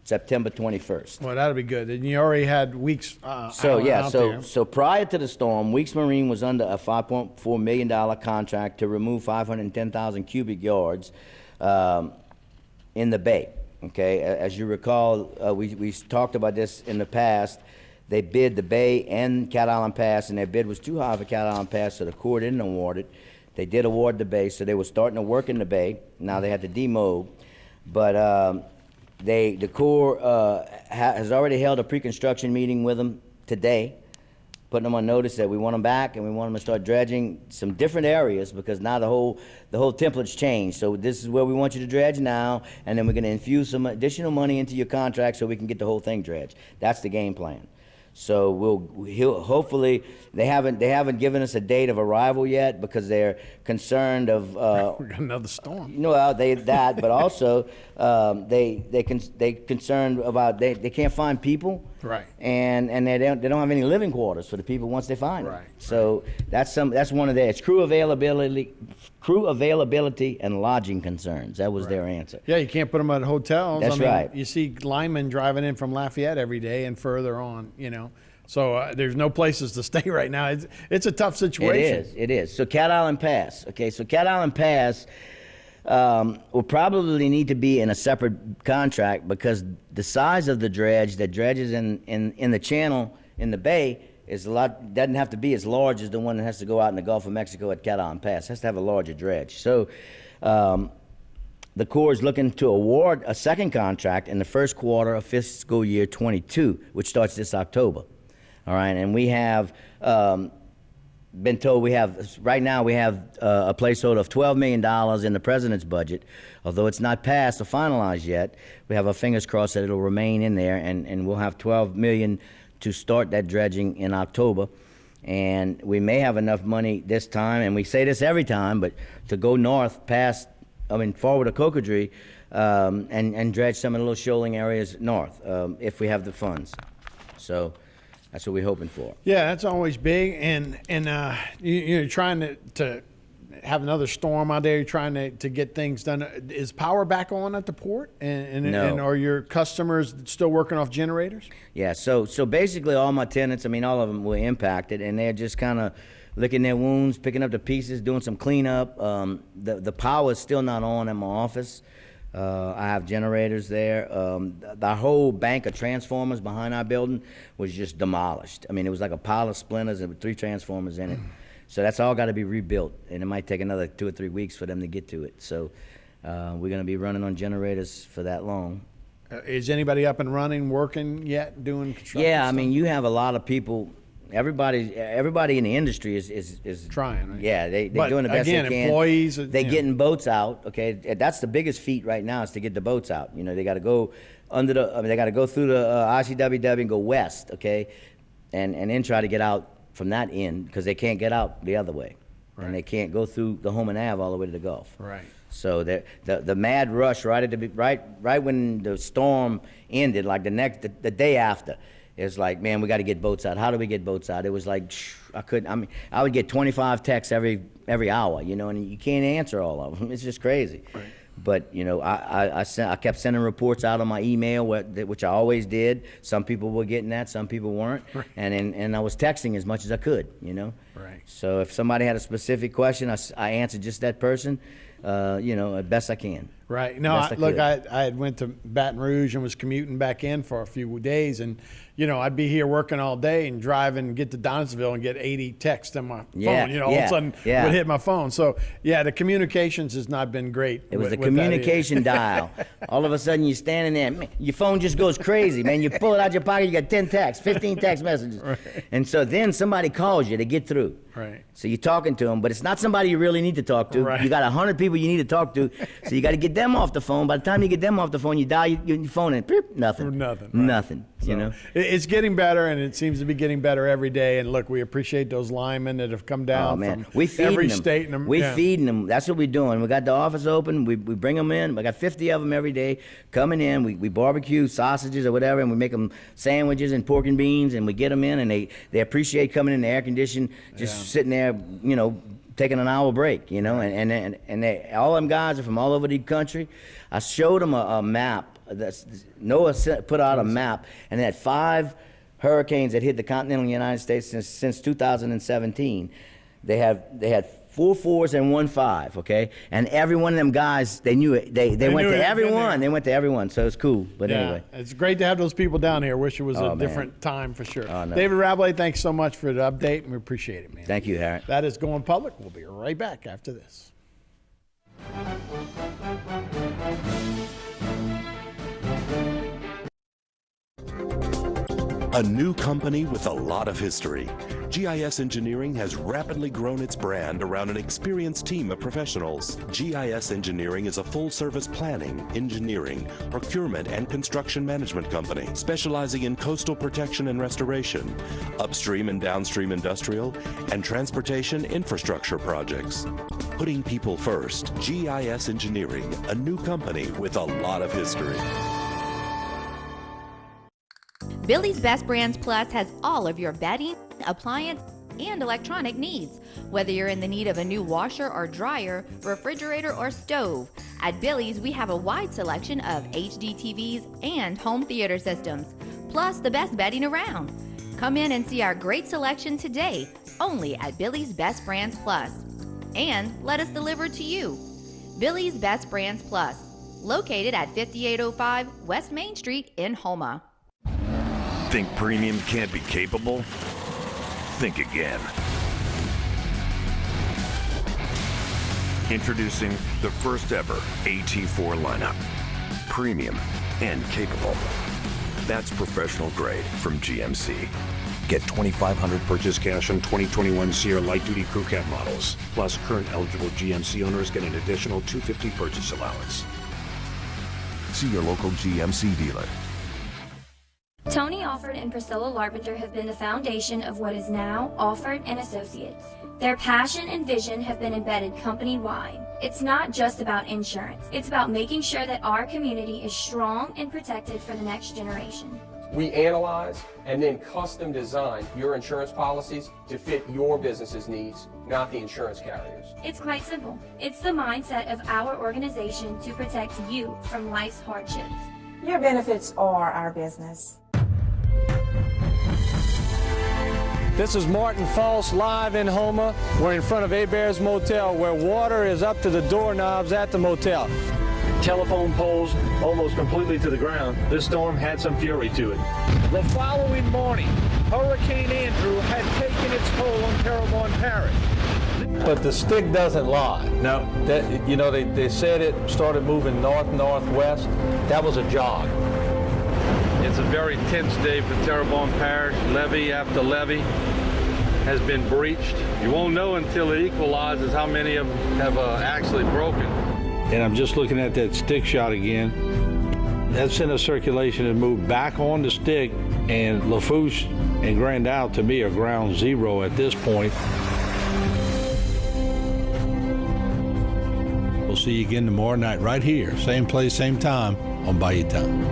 September 21st. Well, that'll be good. And you already had Weeks out there. So prior to the storm, Weeks Marine was under a $5.4 million contract to remove 510,000 cubic yards in the bay. Okay, as you recall, we talked about this in the past. They bid the bay and Cat Island Pass, and their bid was too high for Cat Island Pass, so the Corps didn't award it. They did award the bay, so they were starting to work in the bay. Now they had to demob, but the Corps has already held a pre-construction meeting with them today, putting them on notice that we want them back and we want them to start dredging some different areas, because now the whole template's changed. So this is where we want you to dredge now, and then we're going to infuse some additional money into your contract so we can get the whole thing dredged. That's the game plan. So he'll hopefully, they haven't given us a date of arrival yet, because they're concerned of we got another storm. But also they concerned about they can't find people, right? And they don't have any living quarters for the people once they find them. So that's one of their crew availability and lodging concerns. That was their answer. Yeah, you can't put them at hotels. That's right. You see linemen driving in from Lafayette every day and further on, So there's no places to stay right now. It's a tough situation. It is. So Cat Island Pass. Okay, so Cat Island Pass will probably need to be in a separate contract, because the size of the dredge that dredges in the channel in the bay doesn't have to be as large as the one that has to go out in the Gulf of Mexico at Cat Island Pass. It has to have a larger dredge. So the Corps is looking to award a second contract in the first quarter of fiscal year 22, which starts this October. All right, and we have been told right now we have a placeholder of $12 million in the president's budget. Although it's not passed or finalized yet, we have our fingers crossed that it'll remain in there, and we'll have $12 million to start that dredging in October. And we may have enough money this time, and we say this every time, but to go north forward to Cocodrie and dredge some of the little shoaling areas north if we have the funds. So that's what we're hoping for. Yeah, that's always big, and you're trying to have another storm out there. You're trying to get things done. Is power back on at the port, and are your customers still working off generators? Yeah. So basically, all my tenants, all of them were impacted, and they're just kind of licking their wounds, picking up the pieces, doing some cleanup. The power is still not on at my office. I have generators there. The whole bank of transformers behind our building was just demolished. It was like a pile of splinters and 3 transformers in it. So that's all got to be rebuilt, and it might take another 2 or 3 weeks for them to get to it. So we're going to be running on generators for that long. Is anybody up and running, working yet, doing construction? Yeah, you have a lot of people. Everybody in the industry is trying, right? Yeah, they're doing the best they can. Employees, they're getting boats out. Okay, that's the biggest feat right now, is to get the boats out. They got to go they got to go through the ICWW and go west. Okay, and then try to get out from that end, because they can't get out the other way, and they can't go through the Homan Ave all the way to the Gulf. Right. So the mad rush right when the storm ended, like the day after. It's like, man, we got to get boats out. How do we get boats out? It was like, I would get 25 texts every hour, and you can't answer all of them. It's just crazy. Right. But, I kept sending reports out on my email, which I always did. Some people were getting that, some people weren't. Right. And I was texting as much as I could, Right. So if somebody had a specific question, I answered just that person, as best I can. Right. No, I had went to Baton Rouge and was commuting back in for a few days, and I'd be here working all day and driving and get to Donaldsonville and get 80 texts on my phone. All of a sudden would hit my phone. So the communications has not been great. It was the communication dial. All of a sudden you're standing there, man, your phone just goes crazy, man. You pull it out your pocket, you got 10 texts, 15 text messages. Right. And so then somebody calls you to get through. Right. So you're talking to them, but it's not somebody you really need to talk to. Right. You got 100 people you need to talk to, so you got to get them off the phone. By the time you get them off the phone, you dial your phone and nothing. Nothing. Right. Nothing. So it's getting better, and it seems to be getting better every day. And look, we appreciate those linemen that have come down from every state. We're feeding them. That's what we're doing. We got the office open. We bring them in. We got 50 of them every day coming in. We barbecue sausages or whatever, and we make them sandwiches and pork and beans, and we get them in, and they appreciate coming in the air conditioned, just sitting there, taking an hour break, you know, and they, all them guys are from all over the country. I showed them a map. NOAA put out a map, and they had 5 hurricanes that hit the continental United States since 2017. They had 4 4s and 1 5, okay? And every one of them guys, they knew it. They went to everyone. They went to everyone, so it's cool. But anyway. It's great to have those people down here. Wish it was a different time for sure. Oh, no. David Rabelais, thanks so much for the update, and we appreciate it, man. Thank you, Harry. That is Going Public. We'll be right back after this. A new company with a lot of history. GIS Engineering has rapidly grown its brand around an experienced team of professionals. GIS Engineering is a full-service planning, engineering, procurement, and construction management company specializing in coastal protection and restoration, upstream and downstream industrial, and transportation infrastructure projects. Putting people first, GIS Engineering, a new company with a lot of history. Billy's Best Brands Plus has all of your bedding, appliance, and electronic needs. Whether you're in the need of a new washer or dryer, refrigerator or stove, at Billy's we have a wide selection of HD TVs and home theater systems, plus the best bedding around. Come in and see our great selection today, only at Billy's Best Brands Plus. And let us deliver to you. Billy's Best Brands Plus, located at 5805 West Main Street in Houma. Think premium can't be capable? Think again. Introducing the first ever AT4 lineup. Premium and capable. That's professional grade from GMC. Get $2,500 purchase cash on 2021 Sierra light-duty crew cab models. Plus, current eligible GMC owners get an additional $250 purchase allowance. See your local GMC dealer. Tony Alford and Priscilla Larpenter have been the foundation of what is now Alford and Associates. Their passion and vision have been embedded company-wide. It's not just about insurance. It's about making sure that our community is strong and protected for the next generation. We analyze and then custom design your insurance policies to fit your business's needs, not the insurance carriers. It's quite simple. It's the mindset of our organization to protect you from life's hardships. Your benefits are our business. This is Martin False live in Houma. We're in front of Hebert's Motel where water is up to the doorknobs at the motel. Telephone poles almost completely to the ground. This storm had some fury to it. The following morning, Hurricane Andrew had taken its toll on Terrebonne Parish. But the stick doesn't lie. No. That, you know, they said it started moving north-northwest. That was a jog. It's a very tense day for Terrebonne Parish. Levee after levee has been breached. You won't know until it equalizes how many of them have actually broken. And I'm just looking at that stick shot again. That center circulation has moved back on the stick, and Lafourche and Grand Isle to me are ground zero at this point. We'll see you again tomorrow night right here, same place, same time on Bayou Time.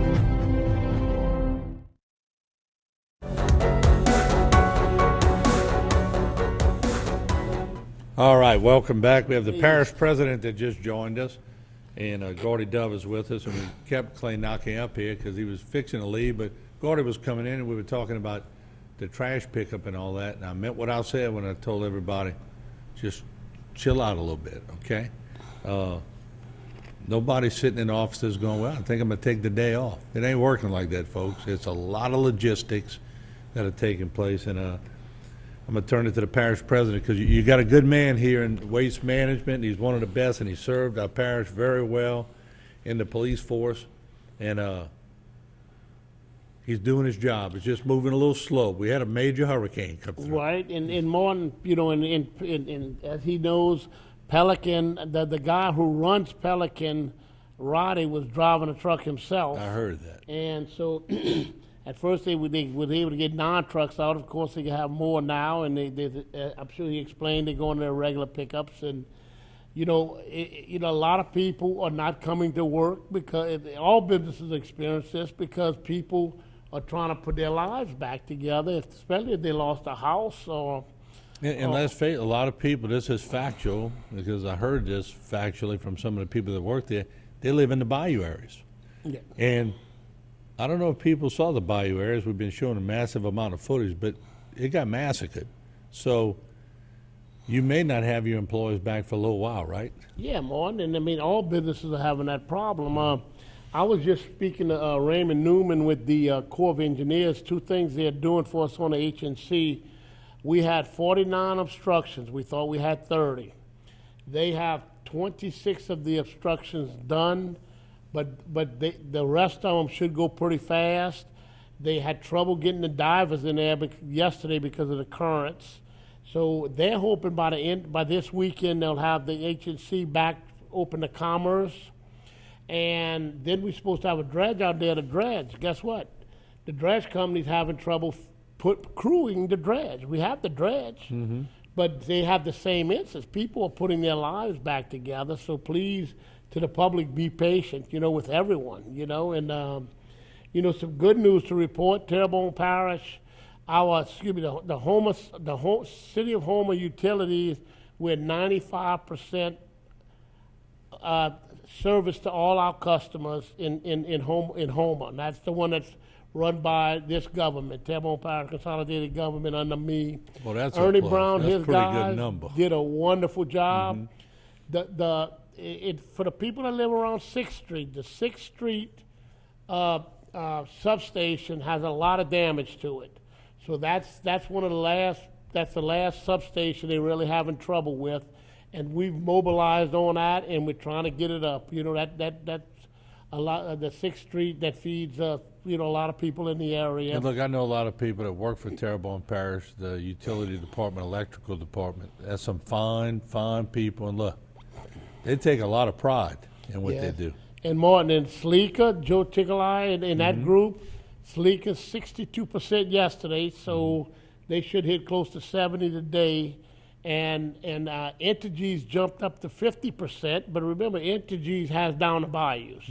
All right, welcome back. We have the parish president that just joined us, and Gordy Dove is with us, and we kept Clay knocking up here because he was fixing to leave, but Gordy was coming in, and we were talking about the trash pickup and all that, and I meant what I said when I told everybody, just chill out a little bit, okay? Nobody's sitting in offices going, well, I think I'm going to take the day off. It ain't working like that, folks. It's a lot of logistics that are taking place, and I'm going to turn it to the parish president because you got a good man here in waste management. He's one of the best, and he served our parish very well in the police force, and he's doing his job. It's just moving a little slow. We had a major hurricane come through. Right, and more, you know, as he knows, Pelican, the guy who runs Pelican, Roddy, was driving a truck himself. I heard that. And so at first they were able to get 9 trucks out. Of course, they can have more now, and I'm sure he explained they're going to their regular pickups. And you know, a lot of people are not coming to work because all businesses experience this because people are trying to put their lives back together, especially if they lost a house or And let's face it, a lot of people, this is factual, because I heard this factually from some of the people that work there, they live in the bayou areas. Yeah. And I don't know if people saw the bayou areas. We've been showing a massive amount of footage, but it got massacred. So you may not have your employees back for a little while, right? Yeah, Martin, and I mean, all businesses are having that problem. I was just speaking to Raymond Newman with the Corps of Engineers. Two things they're doing for us on the HNC. We had 49 obstructions. We thought we had 30. They have 26 of the obstructions done, but the rest of them should go pretty fast. They had trouble getting the divers in there yesterday because of the currents. So they're hoping by this weekend they'll have the HNC back open to commerce. And then we're supposed to have a dredge out there to dredge. Guess what? The dredge company's having trouble crewing the dredge. We have the dredge, but they have the same instance. People are putting their lives back together. So please, to the public, be patient, with everyone, And, some good news to report. Terrebonne Parish, the city of Homer utilities, we're 95% service to all our customers in Homer. And that's the one that's run by this government, Terrebonne Parish Consolidated Government under me. Well, that's Ernie a plus. Brown, that's his pretty guys good number. did a wonderful job. For the people that live around 6th Street, the 6th Street substation has a lot of damage to it. So that's the last substation they're really having trouble with. And we've mobilized on that, and we're trying to get it up. That's a lot of the 6th Street that feeds, a lot of people in the area. And look, I know a lot of people that work for Terrebonne Parish, the utility department, electrical department. That's some fine people. And look, they take a lot of pride in what they do. And Martin and Sleeka, Joe Tickleye, in that group, Sleeka's 62% yesterday, so they should hit close to 70 today. And Entergy's jumped up to 50%, but remember, Entergy's has down the bayous.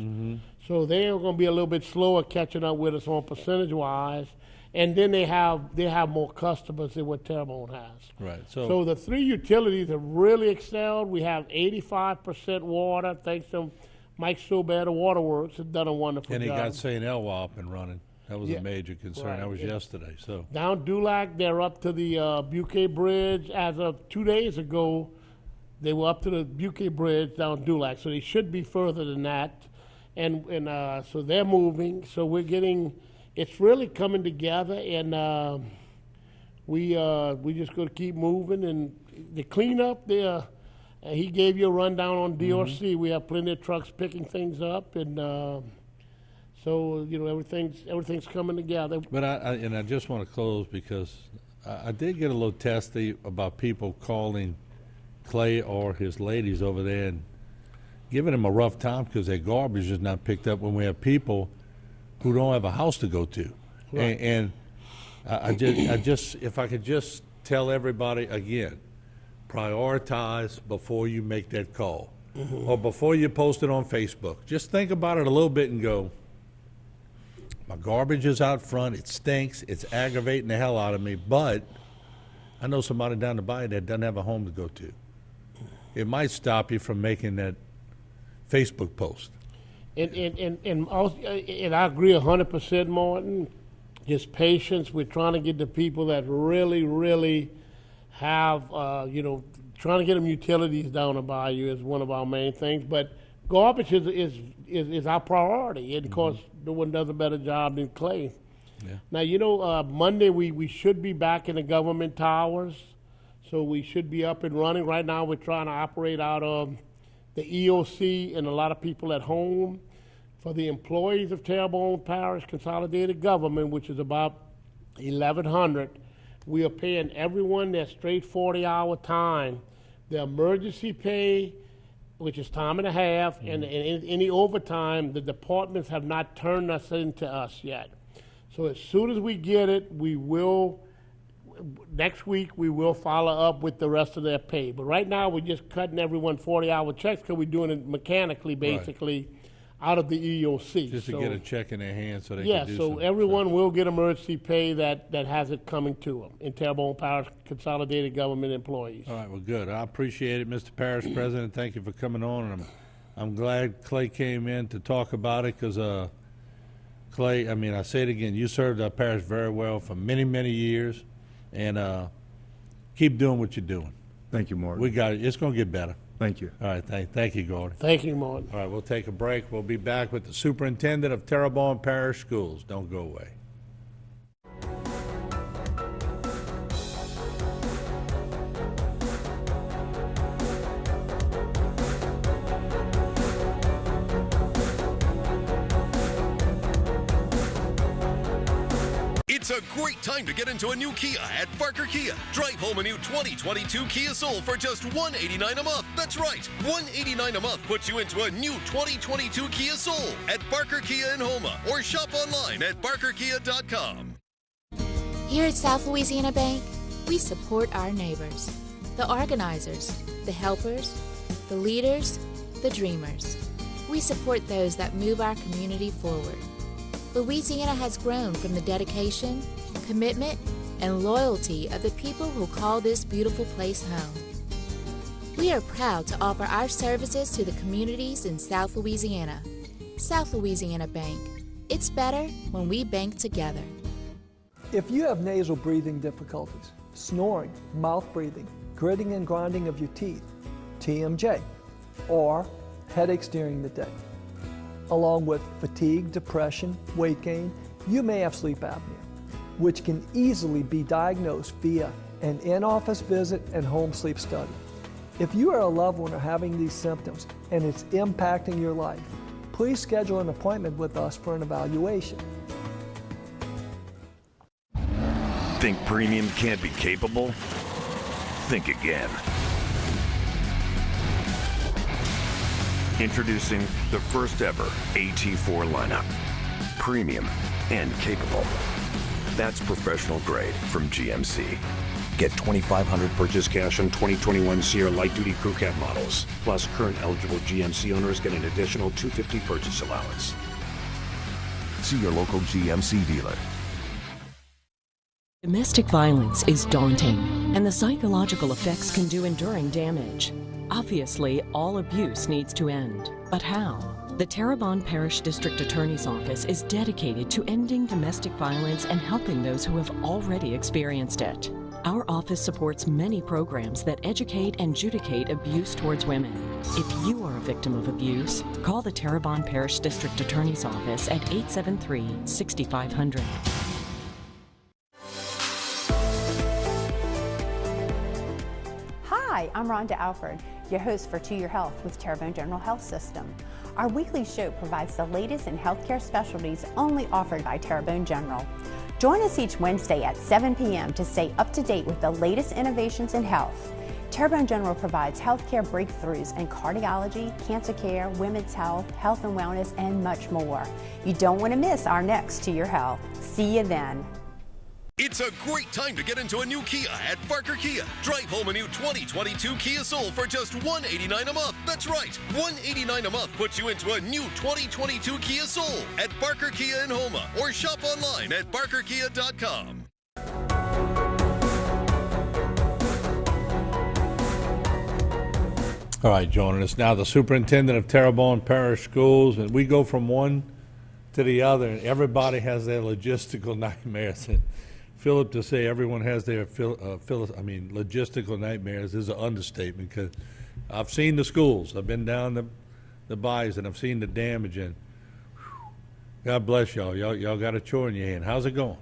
So they are going to be a little bit slower catching up with us on percentage-wise. And then they have more customers than what Terrebonne has. Right. So the three utilities have really excelled. We have 85% water, thanks to Mike Sobad of Waterworks, has done a wonderful job. And he got St. Elwha up and running. That was a major concern. Right. That was yesterday. So down Dulac, they're up to the Buquet Bridge. As of 2 days ago, they were up to the Buquet Bridge down Dulac. So they should be further than that. And so they're moving. So we're getting, it's really coming together. And we just going to keep moving. And the cleanup there, he gave you a rundown on DRC. We have plenty of trucks picking things up. And so, everything's coming together. But I just want to close because I did get a little testy about people calling Clay or his ladies over there and giving them a rough time because their garbage is not picked up when we have people who don't have a house to go to. Right. And I just, if I could just tell everybody again, prioritize before you make that call or before you post it on Facebook. Just think about it a little bit and go, my garbage is out front. It stinks. It's aggravating the hell out of me. But I know somebody down the bayou that doesn't have a home to go to. It might stop you from making that Facebook post. And I agree 100%, Martin. Just patience. We're trying to get the people that really, really have, trying to get them utilities down the bayou is one of our main things. But garbage is our priority. And of course, no one does a better job than Clay. Yeah. Now, Monday we should be back in the government towers, so we should be up and running. Right now, we're trying to operate out of the EOC and a lot of people at home. For the employees of Terrebonne Parish Consolidated Government, which is about 1,100, we are paying everyone their straight 40-hour time. The emergency pay, which is time and a half, and any overtime, the departments have not turned us into us yet. So as soon as we get it, next week we will follow up with the rest of their pay. But right now we're just cutting everyone 40-hour checks because we're doing it mechanically, basically, out of the EOC. Just to get a check in their hand so they yeah, can do so something. everyone will get emergency pay that has it coming to them in Terrebonne Parish Consolidated Government employees. All right, well, good. I appreciate it, Mr. Parish President. Thank you for coming on, and I'm glad Clay came in to talk about it because, Clay, I mean, I say it again, you served our parish very well for many, many years, and keep doing what you're doing. Thank you, Martin. We got it. It's going to get better. Thank you. All right, thank you, Gordon. Thank you, Martin. All right, we'll take a break. We'll be back with the Superintendent of Terrebonne Parish Schools. Don't go away. It's a great time to get into a new Kia at Barker Kia. Drive home a new 2022 Kia Soul for just $189 a month. That's right, $189 a month puts you into a new 2022 Kia Soul at Barker Kia in Houma, or shop online at barkerkia.com. Here at South Louisiana Bank, we support our neighbors, the organizers, the helpers, the leaders, the dreamers. We support those that move our community forward. Louisiana has grown from the dedication, commitment, and loyalty of the people who call this beautiful place home. We are proud to offer our services to the communities in South Louisiana. South Louisiana Bank. It's better when we bank together. If you have nasal breathing difficulties, snoring, mouth breathing, gritting and grinding of your teeth, TMJ, or headaches during the day, along with fatigue, depression, weight gain, you may have sleep apnea, which can easily be diagnosed via an in-office visit and home sleep study. If you or a loved one are having these symptoms and it's impacting your life, please schedule an appointment with us for an evaluation. Think premium can't be capable? Think again. Introducing the first ever AT4 lineup. Premium and capable. That's professional grade from GMC. Get $2,500 purchase cash on 2021 Sierra light duty crew cab models. Plus, current eligible GMC owners get an additional $250 purchase allowance. See your local GMC dealer. Domestic violence is daunting, and the psychological effects can do enduring damage. Obviously, all abuse needs to end. But how? The Terrebonne Parish District Attorney's Office is dedicated to ending domestic violence and helping those who have already experienced it. Our office supports many programs that educate and adjudicate abuse towards women. If you are a victim of abuse, call the Terrebonne Parish District Attorney's Office at 873-6500. Hi, I'm Rhonda Alford, your host for To Your Health with Terrebonne General Health System. Our weekly show provides the latest in healthcare specialties only offered by Terrebonne General. Join us each Wednesday at 7 p.m. to stay up to date with the latest innovations in health. Terrebonne General provides healthcare breakthroughs in cardiology, cancer care, women's health, health and wellness, and much more. You don't want to miss our next To Your Health. See you then. It's a great time to get into a new Kia at Barker Kia. Drive home a new 2022 Kia Soul for just $189 a month. That's right, $189 a month puts you into a new 2022 Kia Soul at Barker Kia in Houma, or shop online at barkerkia.com. All right, joining us now, the Superintendent of Terrebonne Parish Schools, and we go from one to the other, and everybody has their logistical nightmares. And Philip, to say everyone has their logistical nightmares is an understatement, because I've seen the schools. I've been down the bayous and I've seen the damage, and God bless y'all. Y'all got a chore in your hand. How's it going?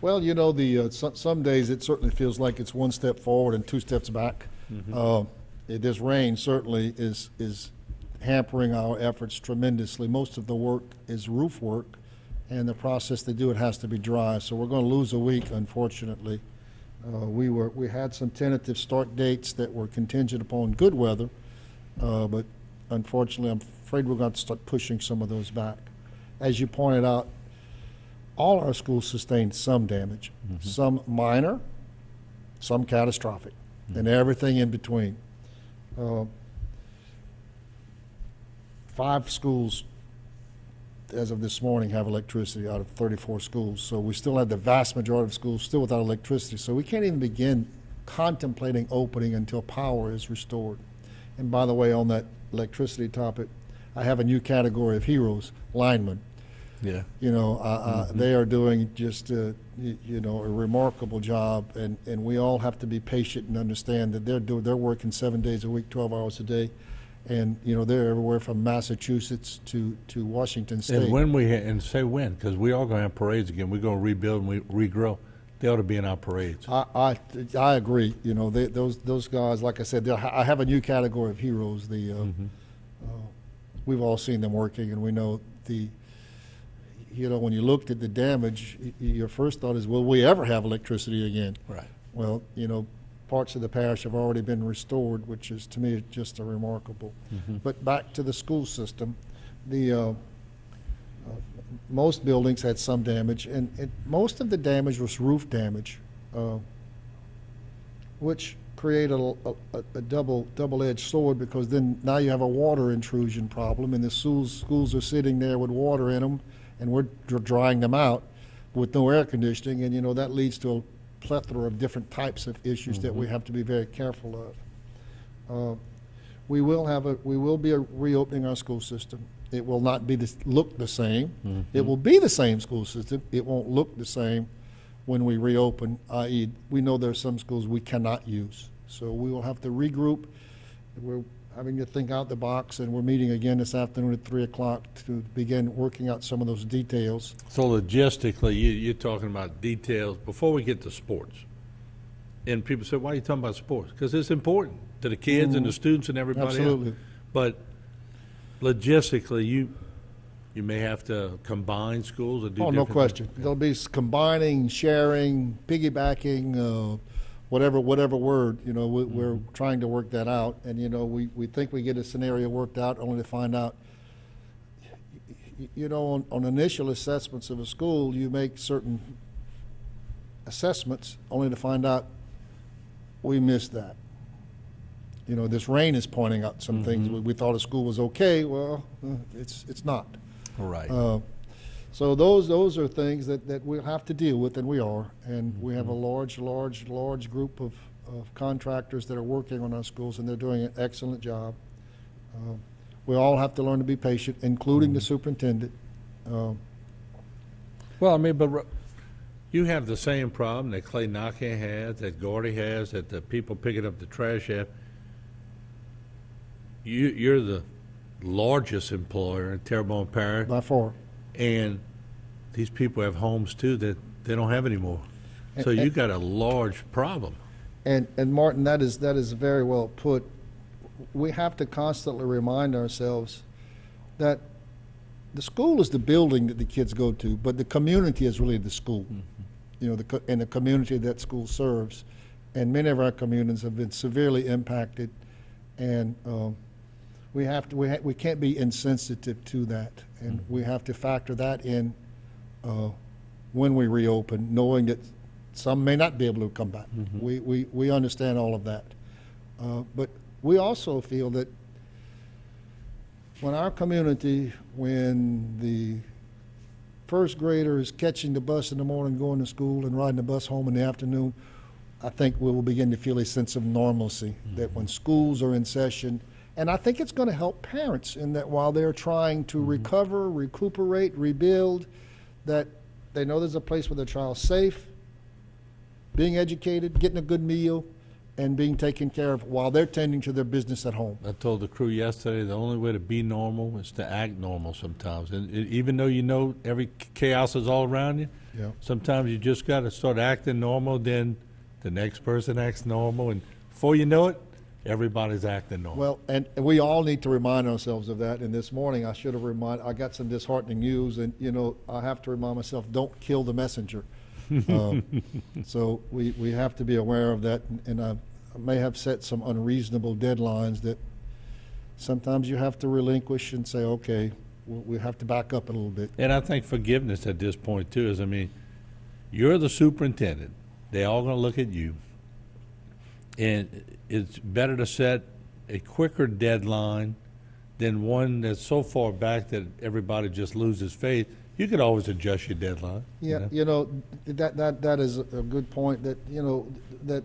Well, you know, some days it certainly feels like it's one step forward and two steps back. Mm-hmm. This rain certainly is hampering our efforts tremendously. Most of the work is roof work, and the process to do it has to be dry. So we're going to lose a week, unfortunately. We had some tentative start dates that were contingent upon good weather, but unfortunately, I'm afraid we're going to start pushing some of those back. As you pointed out, all our schools sustained some damage, mm-hmm. some minor, some catastrophic, mm-hmm. and everything in between. 5 schools as of this morning, have electricity out of 34 schools. So we still have the vast majority of schools still without electricity. So we can't even begin contemplating opening until power is restored. And by the way, on that electricity topic, I have a new category of heroes, linemen. Yeah. You know, they are doing just, you know, a remarkable job, and we all have to be patient and understand that they're working 7 days a week, 12 hours a day, and you know they're everywhere from Massachusetts to Washington State. And when and say when, because we are going to have parades again. We're going to rebuild and we regrow. They ought to be in our parades. I agree. You know, those guys, like I said, I have a new category of heroes. We've all seen them working, and we know you know, when you looked at the damage, your first thought is, will we ever have electricity again? Right. Well, you know, parts of the parish have already been restored, which is, to me, just a remarkable. But back to the school system, most buildings had some damage, and most of the damage was roof damage, which created a double-edged sword, because then now you have a water intrusion problem, and the schools are sitting there with water in them, and we're drying them out with no air conditioning, and you know that leads to a plethora of different types of issues that we have to be very careful of. We will be reopening our school system. It will not look the same. It will be the same school system. It won't look the same when we reopen, i.e. we know there are some schools we cannot use. So we will have to regroup. We're having to think out the box, and we're meeting again this afternoon at 3 o'clock to begin working out some of those details. So logistically, you're talking about details before we get to sports. And people say, why are you talking about sports? Because it's important to the kids and the students and everybody Absolutely. else. But logistically, you may have to combine schools or do no different question. things. There'll be combining, sharing, piggybacking, whatever word, you know, we're trying to work that out. And, you know, we think we get a scenario worked out only to find out, you know, on initial assessments of a school, you make certain assessments only to find out we missed that. You know, this rain is pointing out some things. We thought a school was okay. Well, it's not. Right. So those are things that we'll have to deal with, and we are. And we have a large group of contractors that are working on our schools, and they're doing an excellent job. We all have to learn to be patient, including the superintendent. Well, I mean, but you have the same problem that Clay Naka has, that Gordy has, that the people picking up the trash have. You're the largest employer in Terrebonne Parish. By far. And these people have homes too that they don't have anymore. So you got a large problem. And Martin, that is very well put. We have to constantly remind ourselves that the school is the building that the kids go to, but the community is really the school. You know, and the community that school serves. And many of our communities have been severely impacted, and we can't be insensitive to that, and we have to factor that in when we reopen, knowing that some may not be able to come back. We understand all of that, but we also feel that when our community, when the first grader is catching the bus in the morning, going to school, and riding the bus home in the afternoon, I think we will begin to feel a sense of normalcy, that when schools are in session. And I think it's going to help parents in that while they're trying to recover, recuperate, rebuild, that they know there's a place where their child's safe, being educated, getting a good meal, and being taken care of while they're tending to their business at home. I told the crew yesterday the only way to be normal is to act normal sometimes. And even though you know every chaos is all around you, sometimes you just got to start acting normal, then the next person acts normal, and before you know it, everybody's acting normal. Well, and we all need to remind ourselves of that. And this morning I got some disheartening news, and you know, I have to remind myself, don't kill the messenger. So we have to be aware of that, and I may have set some unreasonable deadlines that sometimes you have to relinquish and say, okay, we have to back up a little bit. And I think forgiveness at this point too is, I mean, you're the superintendent. They're all going to look at you. And it's better to set a quicker deadline than one that's so far back that everybody just loses faith. You could always adjust your deadline. Yeah, that is a good point. That that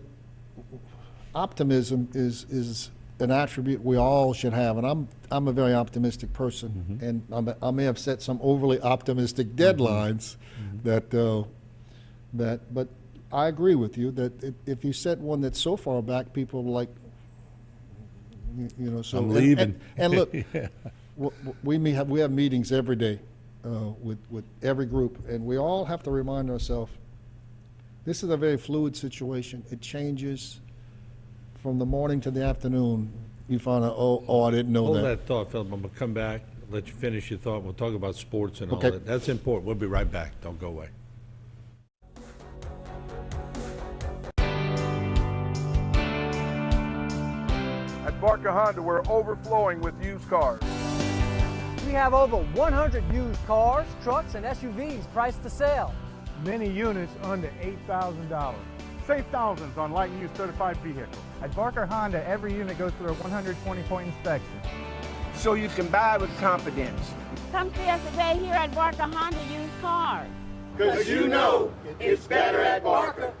optimism is an attribute we all should have, and I'm a very optimistic person, and I may have set some overly optimistic deadlines but I agree with you that if you set one that's so far back, people are like, so I'm leaving. And look, Yeah. we have meetings every day with every group, and we all have to remind ourselves this is a very fluid situation. It changes from the morning to the afternoon. You find out, I didn't know Hold that. that thought, Philip. I'm going to come back, let you finish your thought. We'll talk about sports and all Okay. that. That's important. We'll be right back. Don't go away. At Barker Honda, we're overflowing with used cars. We have over 100 used cars, trucks, and SUVs priced to sell. Many units under $8,000. Save thousands on light and used certified vehicles. At Barker Honda, every unit goes through a 120-point inspection. So you can buy with confidence. Come see us today here at Barker Honda Used Cars. Because you know it's better at Barker.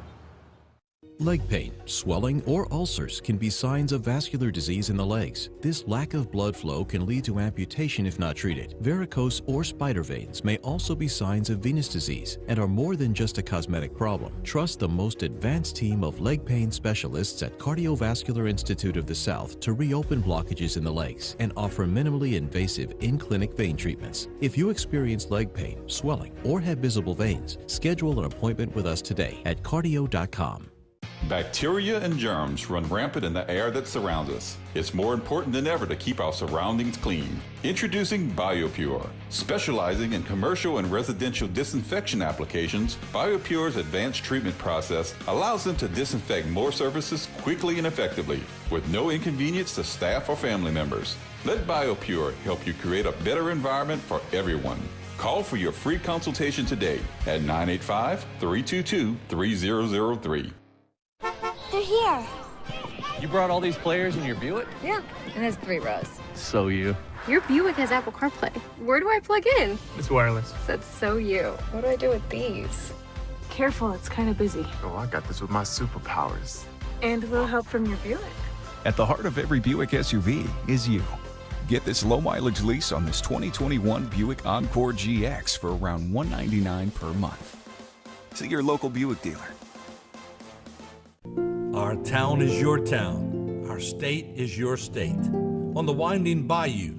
Leg pain, swelling, or ulcers can be signs of vascular disease in the legs. This lack of blood flow can lead to amputation if not treated. Varicose or spider veins may also be signs of venous disease and are more than just a cosmetic problem. Trust the most advanced team of leg pain specialists at Cardiovascular Institute of the South to reopen blockages in the legs and offer minimally invasive in-clinic vein treatments. If you experience leg pain, swelling, or have visible veins, schedule an appointment with us today at cardio.com. Bacteria and germs run rampant in the air that surrounds us. It's more important than ever to keep our surroundings clean. Introducing BioPure. Specializing in commercial and residential disinfection applications, BioPure's advanced treatment process allows them to disinfect more surfaces quickly and effectively, with no inconvenience to staff or family members. Let BioPure help you create a better environment for everyone. Call for your free consultation today at 985-322-3003. They're here. You brought all these players in your Buick? Yeah, it has 3 rows. So you. Your Buick has Apple CarPlay. Where do I plug in? It's wireless. That's so you. What do I do with these? Careful, it's kind of busy. Oh, I got this with my superpowers. And a little help from your Buick. At the heart of every Buick SUV is you. Get this low-mileage lease on this 2021 Buick Encore GX for around $199 per month. See your local Buick dealer. Our town is your town. Our state is your state. On the winding bayou,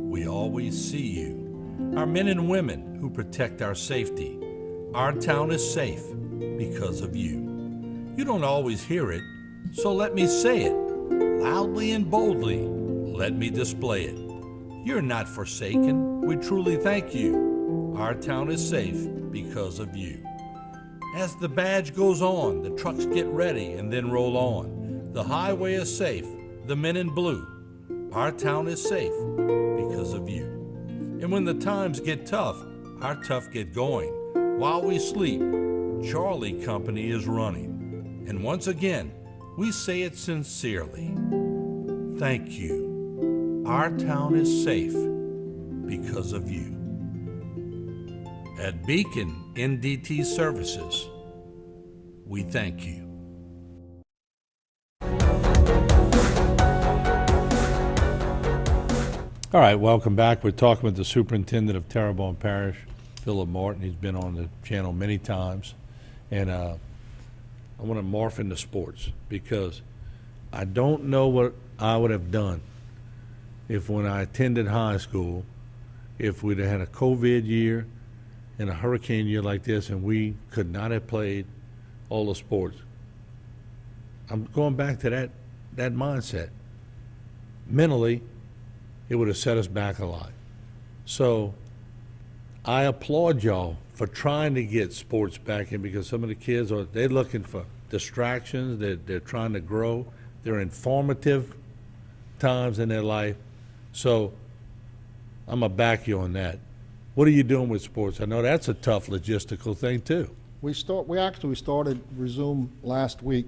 we always see you. Our men and women who protect our safety. Our town is safe because of you. You don't always hear it, so let me say it. Loudly and boldly, let me display it. You're not forsaken. We truly thank you. Our town is safe because of you. As the badge goes on, the trucks get ready and then roll on. The highway is safe, the men in blue. Our town is safe because of you. And when the times get tough, our tough get going. While we sleep, Charlie Company is running. And once again, we say it sincerely. Thank you. Our town is safe because of you. At Beacon NDT Services, we thank you. All right, welcome back. We're talking with the superintendent of Terrebonne Parish, Philip Martin. He's been on the channel many times. And I want to morph into sports because I don't know what I would have done if when I attended high school, if we'd have had a COVID year and a hurricane year like this and we could not have played all the sports. I'm going back to that mindset. Mentally, it would have set us back a lot. So I applaud y'all for trying to get sports back in because some of the kids they're looking for distractions, they're trying to grow, they're informative times in their life. So I'm going to back you on that. What are you doing with sports? I know that's a tough logistical thing too. We actually started resume last week.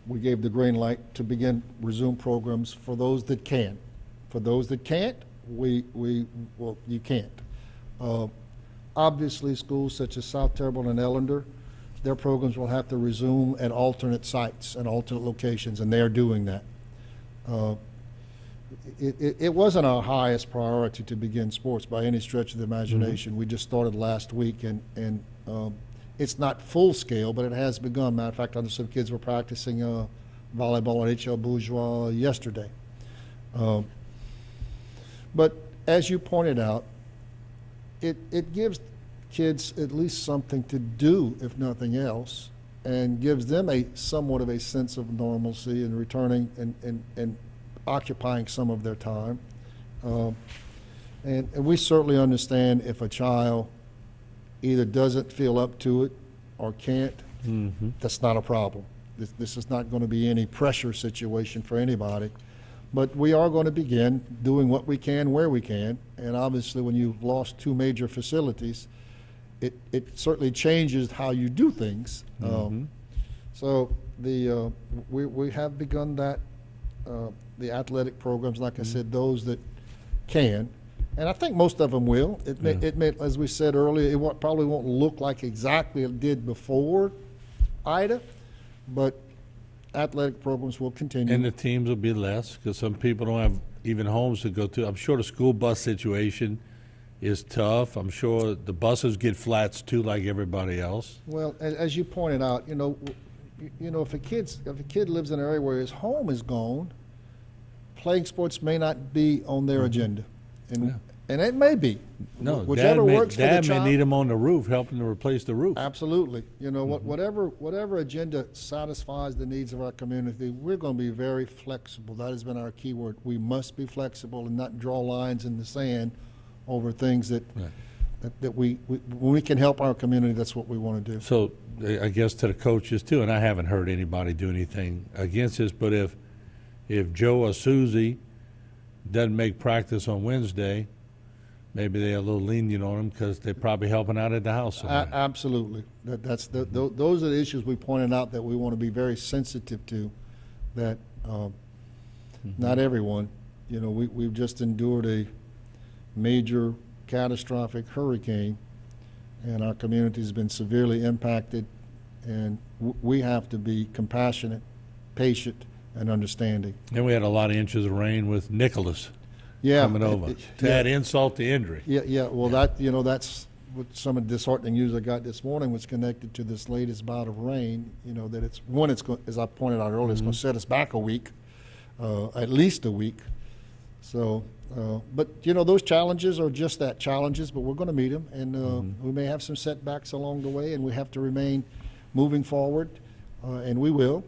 We gave the green light to begin resume programs for those that can. For those that can't, well, you can't. Obviously, schools such as South Terrebonne and Ellender, their programs will have to resume at alternate sites and alternate locations, and they are doing that. It wasn't our highest priority to begin sports by any stretch of the imagination. We just started last week, and it's not full scale, but it has begun. Matter of fact, I know some kids were practicing volleyball at HL Bourgeois yesterday. But as you pointed out, it gives kids at least something to do, if nothing else, and gives them somewhat of a sense of normalcy and returning and occupying some of their time. And we certainly understand if a child either doesn't feel up to it or can't, that's not a problem. This is not going to be any pressure situation for anybody. But we are going to begin doing what we can where we can. And obviously when you've lost two major facilities, it certainly changes how you do things. So we have begun that. The athletic programs, like I said, those that can, and I think most of them will. It may, as we said earlier, it probably won't look like exactly it did before Ida, but athletic programs will continue. And the teams will be less because some people don't have even homes to go to. I'm sure the school bus situation is tough. I'm sure the buses get flats too, like everybody else. Well, as you pointed out, you know, if a kid lives in an area where his home is gone, playing sports may not be on their agenda, and it may be. No, whichever works for the child. Dad may need them on the roof, helping to replace the roof. Absolutely. You know, whatever agenda satisfies the needs of our community, we're going to be very flexible. That has been our key word. We must be flexible and not draw lines in the sand over things that when we can help our community, that's what we want to do. So I guess to the coaches too, and I haven't heard anybody do anything against this, but if Joe or Susie doesn't make practice on Wednesday, maybe they're a little lenient on them because they're probably helping out at the house somewhere. Absolutely. Those are the issues we pointed out that we want to be very sensitive to, that not everyone, you know, we've just endured a major catastrophic hurricane, and our community has been severely impacted, and we have to be compassionate, patient, and understanding. And we had a lot of inches of rain with Nicholas coming over. To add insult to injury. Yeah. Well, that's what some of the disheartening news I got this morning was connected to this latest bout of rain. You know, that as I pointed out earlier, it's going to set us back a week, at least a week. So, but you know, those challenges are just that, challenges, but we're going to meet them, and we may have some setbacks along the way, and we have to remain moving forward, and we will.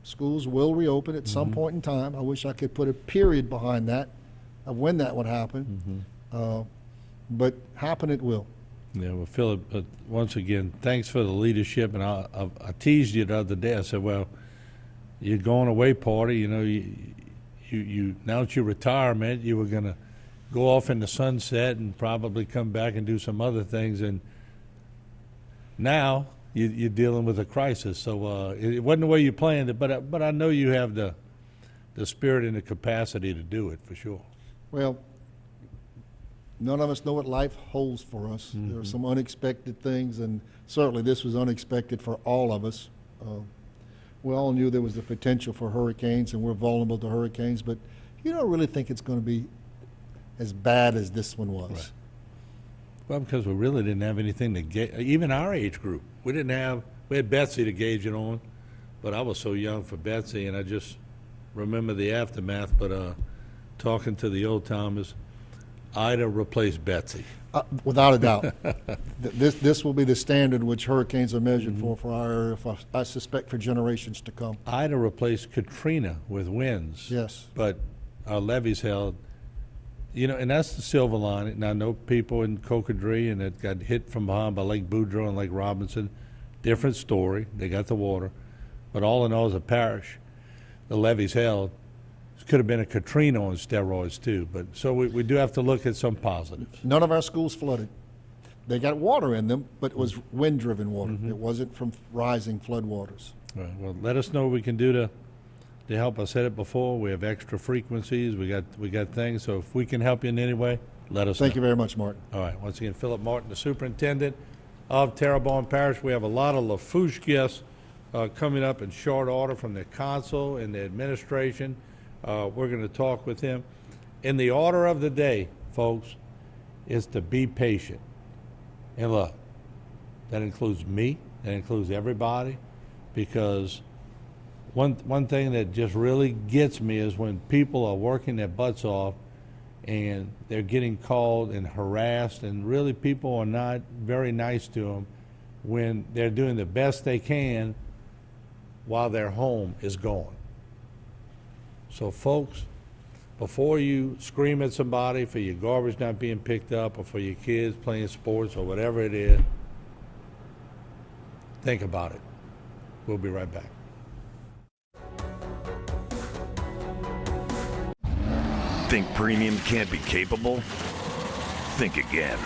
Schools will reopen at some point in time. I wish I could put a period behind that of when that would happen, but happen it will. Yeah, well, Philip, once again, thanks for the leadership. And I teased you the other day. I said, well, you're going away party. You know, you now that you retirement, you were going to go off in the sunset and probably come back and do some other things. And now you're dealing with a crisis. So it wasn't the way you planned it, but I know you have the spirit and the capacity to do it for sure. Well, none of us know what life holds for us. There are some unexpected things, and certainly this was unexpected for all of us. We all knew there was the potential for hurricanes, and we're vulnerable to hurricanes, but you don't really think it's going to be as bad as this one was. Right. Well, because we really didn't have anything to gauge, even our age group. We had Betsy to gauge it on, but I was so young for Betsy, and I just remember the aftermath. But talking to the old timers, Ida replaced Betsy. Without a doubt. This will be the standard which hurricanes are measured for our area, I suspect, for generations to come. Ida replaced Katrina with winds. Yes. But our levees held. You know, and that's the silver lining. And I know people in Cocodrie and that got hit from behind by Lake Boudreaux and Lake Robinson. Different story. They got the water. But all in all, as a parish, the levees held. It could have been a Katrina on steroids, too. But so we do have to look at some positives. None of our schools flooded. They got water in them, but it was wind-driven water. It wasn't from rising floodwaters. Right. Well, let us know what we can do to help. I said it before, we have extra frequencies, we got things, so if we can help you in any way, let us know. Thank you very much, Martin. All right, once again, Philip Martin, the superintendent of Terrebonne Parish. We have a lot of LaFouche gifts coming up in short order from the consul and the administration. We're going to talk with him. In the order of the day, folks, is to be patient. And look, that includes me, that includes everybody, because one thing that just really gets me is when people are working their butts off and they're getting called and harassed, and really people are not very nice to them when they're doing the best they can while their home is gone. So folks, before you scream at somebody for your garbage not being picked up or for your kids playing sports or whatever it is, think about it. We'll be right back. Think premium can't be capable? Think again.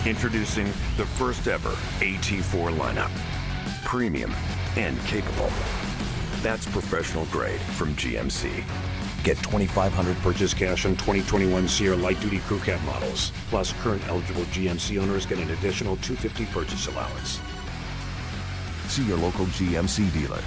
Introducing the first ever AT4 lineup. Premium and capable. That's professional grade from GMC. Get $2,500 purchase cash on 2021 Sierra light duty crew cab models. Plus, current eligible GMC owners get an additional $250 purchase allowance. See your local GMC dealer.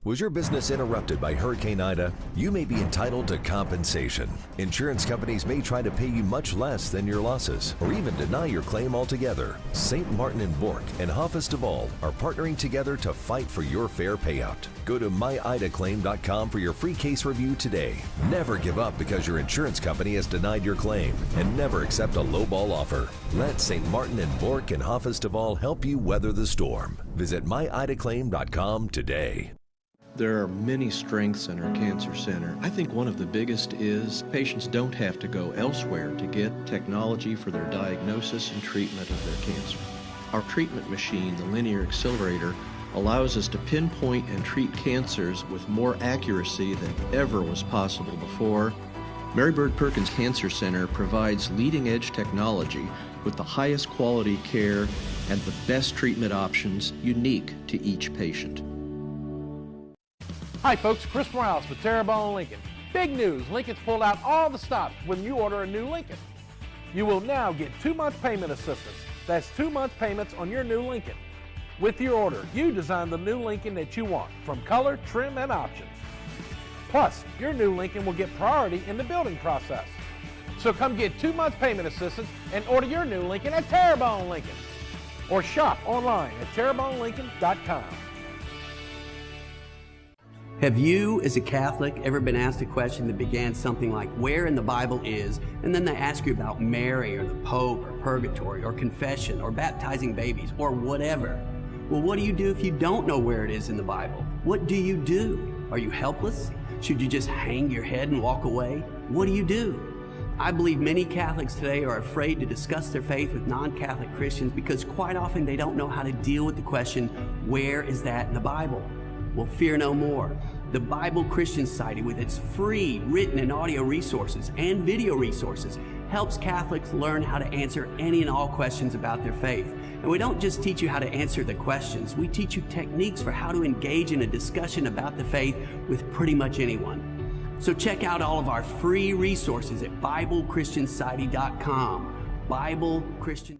Was your business interrupted by Hurricane Ida? You may be entitled to compensation. Insurance companies may try to pay you much less than your losses, or even deny your claim altogether. St. Martin and Bork and Hoffest of All are partnering together to fight for your fair payout. Go to myidaclaim.com for your free case review today. Never give up because your insurance company has denied your claim, and never accept a lowball offer. Let St. Martin and Bork and Hoffest of All help you weather the storm. Visit myidaclaim.com today. There are many strengths in our cancer center. I think one of the biggest is patients don't have to go elsewhere to get technology for their diagnosis and treatment of their cancer. Our treatment machine, the linear accelerator, allows us to pinpoint and treat cancers with more accuracy than ever was possible before. Mary Bird Perkins Cancer Center provides leading-edge technology with the highest quality care and the best treatment options unique to each patient. Hi folks, Chris Morales with Terrebonne Lincoln. Big news, Lincoln's pulled out all the stops when you order a new Lincoln. You will now get 2-month payment assistance. That's 2 month payments on your new Lincoln. With your order, you design the new Lincoln that you want, from color, trim, and options. Plus, your new Lincoln will get priority in the building process. So come get 2 month payment assistance and order your new Lincoln at Terrebonne Lincoln. Or shop online at terrebonnelincoln.com. Have you, as a Catholic, ever been asked a question that began something like, where in the Bible is, and then they ask you about Mary or the Pope or purgatory or confession or baptizing babies or whatever? Well, what do you do if you don't know where it is in the Bible? What do you do? Are you helpless? Should you just hang your head and walk away? What do you do? I believe many Catholics today are afraid to discuss their faith with non-Catholic Christians because quite often they don't know how to deal with the question, where is that in the Bible? Well, fear no more. The Bible Christian Society, with its free written and audio resources and video resources, helps Catholics learn how to answer any and all questions about their faith. And we don't just teach you how to answer the questions, we teach you techniques for how to engage in a discussion about the faith with pretty much anyone. So check out all of our free resources at BibleChristianSociety.com. Bible Christian.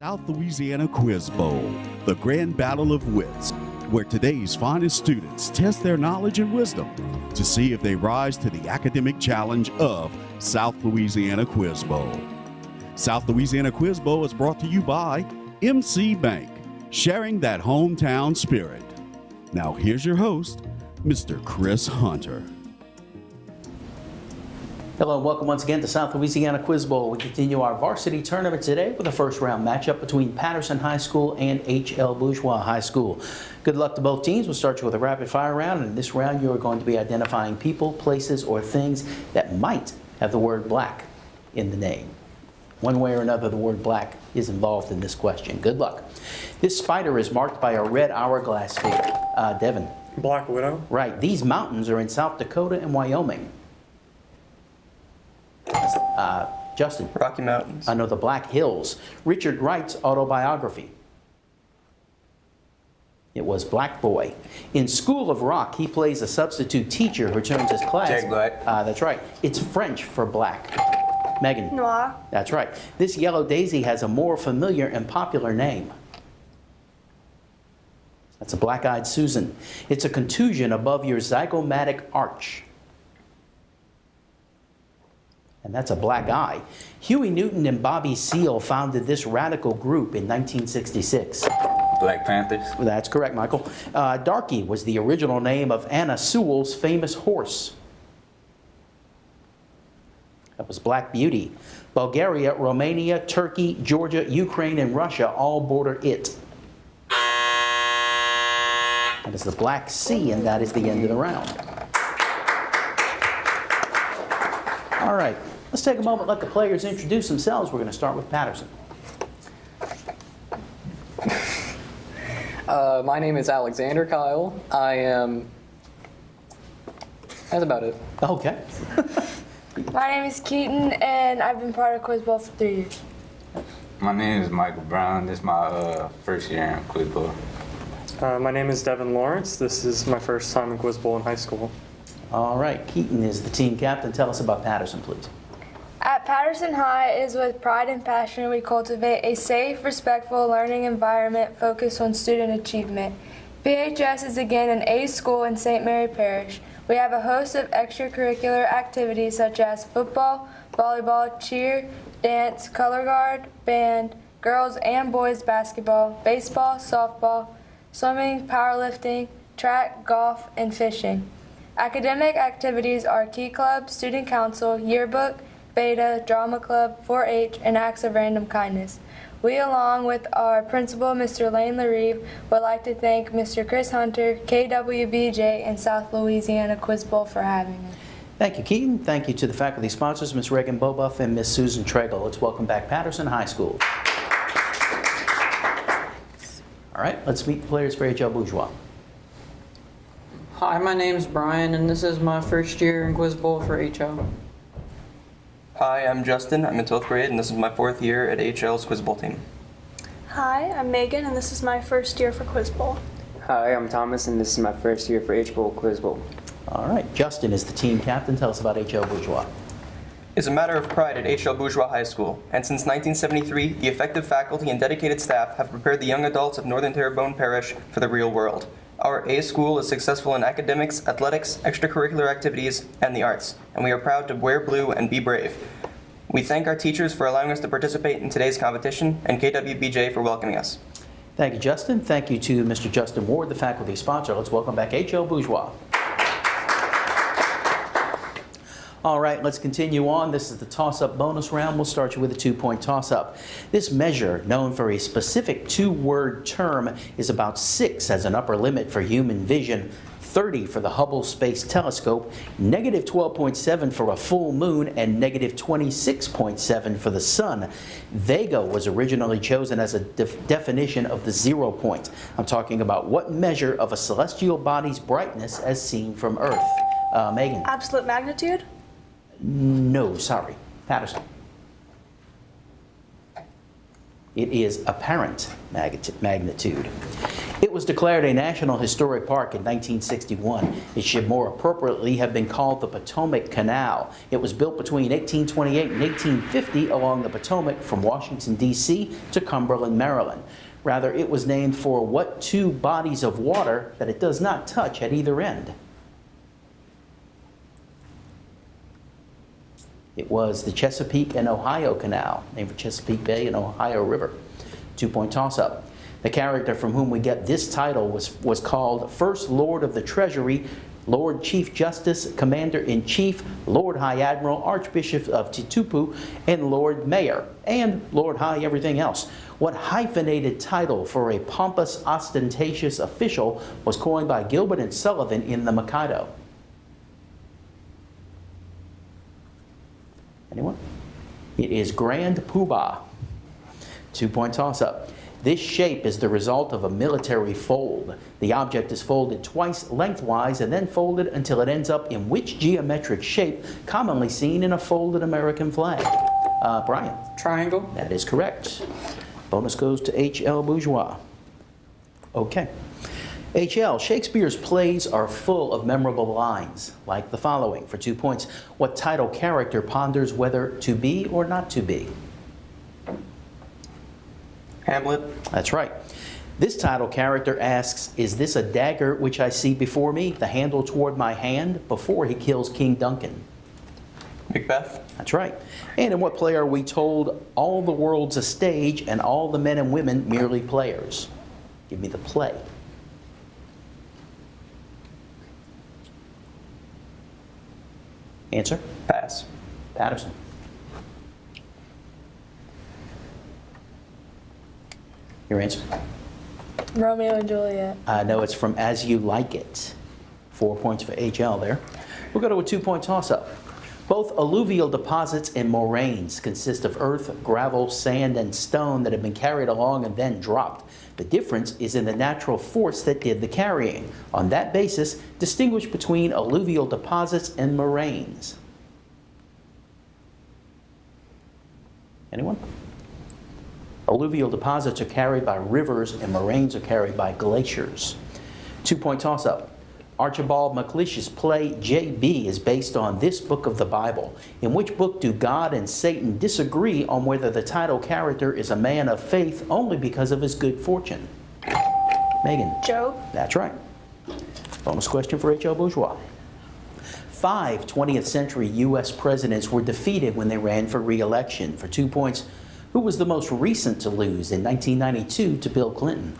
South Louisiana Quiz Bowl, the grand battle of wits, where today's finest students test their knowledge and wisdom to see if they rise to the academic challenge of South Louisiana Quiz Bowl. South Louisiana Quiz Bowl is brought to you by MC Bank, sharing that hometown spirit. Now here's your host, Mr. Chris Hunter. Hello and welcome once again to South Louisiana Quiz Bowl. We continue our varsity tournament today with a first round matchup between Patterson High School and H.L. Bourgeois High School. Good luck to both teams. We'll start you with a rapid fire round, and in this round you are going to be identifying people, places, or things that might have the word black in the name. One way or another, the word black is involved in this question. Good luck. This spider is marked by a red hourglass figure. Devin. Black Widow. Right. These mountains are in South Dakota and Wyoming. Justin. Rocky Mountains. I know the Black Hills. Richard Wright's autobiography. It was Black Boy. In School of Rock, he plays a substitute teacher who turns his class. Jack Black. That's right. It's French for black. Megan. Noir. That's right. This yellow daisy has a more familiar and popular name. That's a black-eyed Susan. It's a contusion above your zygomatic arch. And that's a black eye. Huey Newton and Bobby Seale founded this radical group in 1966. Black Panthers. That's correct, Michael. Darky was the original name of Anna Sewell's famous horse. That was Black Beauty. Bulgaria, Romania, Turkey, Georgia, Ukraine, and Russia all border it. That is the Black Sea, and that is the end of the round. All right, let's take a moment, let the players introduce themselves. We're going to start with Patterson. My name is Alexander Kyle. That's about it. Okay. My name is Keaton, and I've been part of Quiz Bowl for 3 years. My name is Michael Brown. This is my first year in Quiz Bowl. My name is Devin Lawrence. This is my first time in Quiz Bowl in high school. All right, Keaton is the team captain. Tell us about Patterson, please. At Patterson High, it is with pride and passion we cultivate a safe, respectful learning environment focused on student achievement. PHS is again an A school in St. Mary Parish. We have a host of extracurricular activities such as football, volleyball, cheer, dance, color guard, band, girls and boys basketball, baseball, softball, swimming, powerlifting, track, golf, and fishing. Academic activities are Key Club, Student Council, Yearbook, Beta, Drama Club, 4-H, and Acts of Random Kindness. We, along with our principal, Mr. Lane LaRive, would like to thank Mr. Chris Hunter, KWBJ, and South Louisiana Quiz Bowl for having us. Thank you, Keaton. Thank you to the faculty sponsors, Ms. Reagan Bobuff and Ms. Susan Tregle. Let's welcome back Patterson High School. All right, let's meet the players for HL Bourgeois. Hi, my name is Brian, and this is my first year in Quiz Bowl for HL. Hi, I'm Justin. I'm in 12th grade, and this is my 4th year at HL's Quiz Bowl team. Hi, I'm Megan, and this is my first year for Quiz Bowl. Hi, I'm Thomas, and this is my first year for H-Bowl Quiz Bowl. All right, Justin is the team captain. Tell us about HL Bourgeois. It's a matter of pride at HL Bourgeois High School, and since 1973, the effective faculty and dedicated staff have prepared the young adults of Northern Terrebonne Parish for the real world. Our A school is successful in academics, athletics, extracurricular activities, and the arts, and we are proud to wear blue and be brave. We thank our teachers for allowing us to participate in today's competition, and KWBJ for welcoming us. Thank you, Justin. Thank you to Mr. Justin Ward, the faculty sponsor. Let's welcome back HL Bourgeois. All right, let's continue on. This is the toss-up bonus round. We'll start you with a 2-point toss-up. This measure, known for a specific 2-word term, is about 6 as an upper limit for human vision, 30 for the Hubble Space Telescope, negative 12.7 for a full moon, and negative 26.7 for the sun. Vega was originally chosen as a definition of the 0 point. I'm talking about what measure of a celestial body's brightness as seen from Earth. Megan? Absolute magnitude? No, sorry. Patterson. It is apparent magnitude. It was declared a National Historic Park in 1961. It should more appropriately have been called the Potomac Canal. It was built between 1828 and 1850 along the Potomac from Washington, D.C. to Cumberland, Maryland. Rather, it was named for what 2 bodies of water that it does not touch at either end? It was the Chesapeake and Ohio Canal, named for Chesapeake Bay and Ohio River. 2-point toss-up. The character from whom we get this title was called First Lord of the Treasury, Lord Chief Justice, Commander-in-Chief, Lord High Admiral, Archbishop of Titupu, and Lord Mayor, and Lord High everything else. What hyphenated title for a pompous, ostentatious official was coined by Gilbert and Sullivan in The Mikado? Anyone? It is Grand Poobah. 2-point toss-up. This shape is the result of a military fold. The object is folded twice lengthwise and then folded until it ends up in which geometric shape commonly seen in a folded American flag? Brian? Triangle. That is correct. Bonus goes to HL Bourgeois. Okay. HL, Shakespeare's plays are full of memorable lines, like the following. For 2 points, what title character ponders whether to be or not to be? Hamlet. That's right. This title character asks, is this a dagger which I see before me, the handle toward my hand, before he kills King Duncan? Macbeth. That's right. And in what play are we told all the world's a stage and all the men and women merely players? Give me the play. Answer? Pass. Patterson. Your answer? Romeo and Juliet. No, it's from As You Like It. 4 points for HL there. We'll go to a 2-point toss-up. Both alluvial deposits and moraines consist of earth, gravel, sand, and stone that have been carried along and then dropped. The difference is in the natural force that did the carrying. On that basis, distinguish between alluvial deposits and moraines. Anyone? Alluvial deposits are carried by rivers and moraines are carried by glaciers. 2-point toss-up. Archibald MacLeish's play J.B. is based on this book of the Bible. In which book do God and Satan disagree on whether the title character is a man of faith only because of his good fortune? Megan. Job. That's right. Bonus question for H.L. Bourgeois. 5 20th century U.S. presidents were defeated when they ran for re-election. For 2 points, who was the most recent to lose in 1992 to Bill Clinton?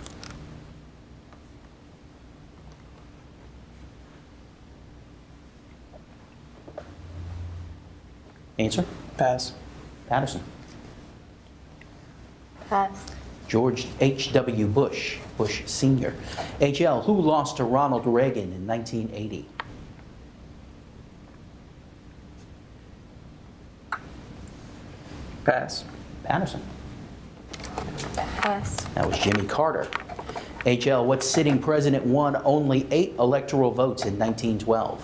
Answer? Pass. Patterson. Pass. George H.W. Bush, Bush Sr. HL, who lost to Ronald Reagan in 1980? Pass. Patterson. Pass. That was Jimmy Carter. HL, what sitting president won only 8 electoral votes in 1912?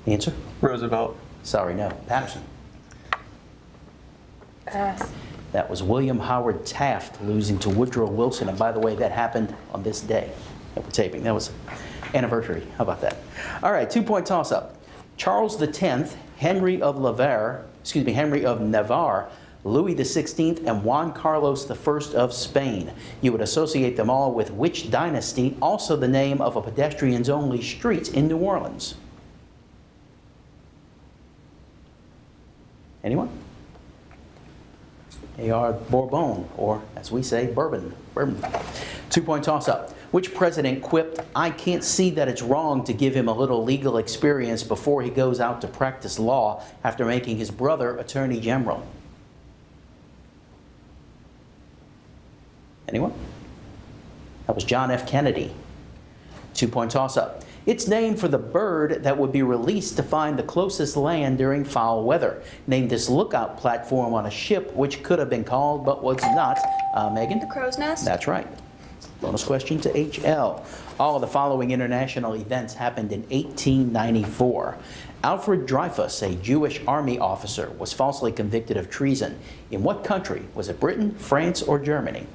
Answer? Roosevelt. Sorry, no. Patterson. Pass. That was William Howard Taft losing to Woodrow Wilson. And by the way, that happened on this day that we're taping. That was anniversary. How about that? All right, 2-point toss-up. Charles X, Henry of Navarre, Louis XVI, and Juan Carlos I of Spain. You would associate them all with which dynasty? Also the name of a pedestrians-only street in New Orleans. Anyone? A.R. Bourbon, or as we say, Bourbon. 2-point toss-up. Which president quipped, I can't see that it's wrong to give him a little legal experience before he goes out to practice law after making his brother Attorney General? Anyone? That was John F. Kennedy. 2-point toss-up. It's named for the bird that would be released to find the closest land during foul weather. Named this lookout platform on a ship, which could have been called but was not. Megan? The crow's nest? That's right. Bonus question to HL. All of the following international events happened in 1894. Alfred Dreyfus, a Jewish army officer, was falsely convicted of treason. In what country? Was it Britain, France, or Germany?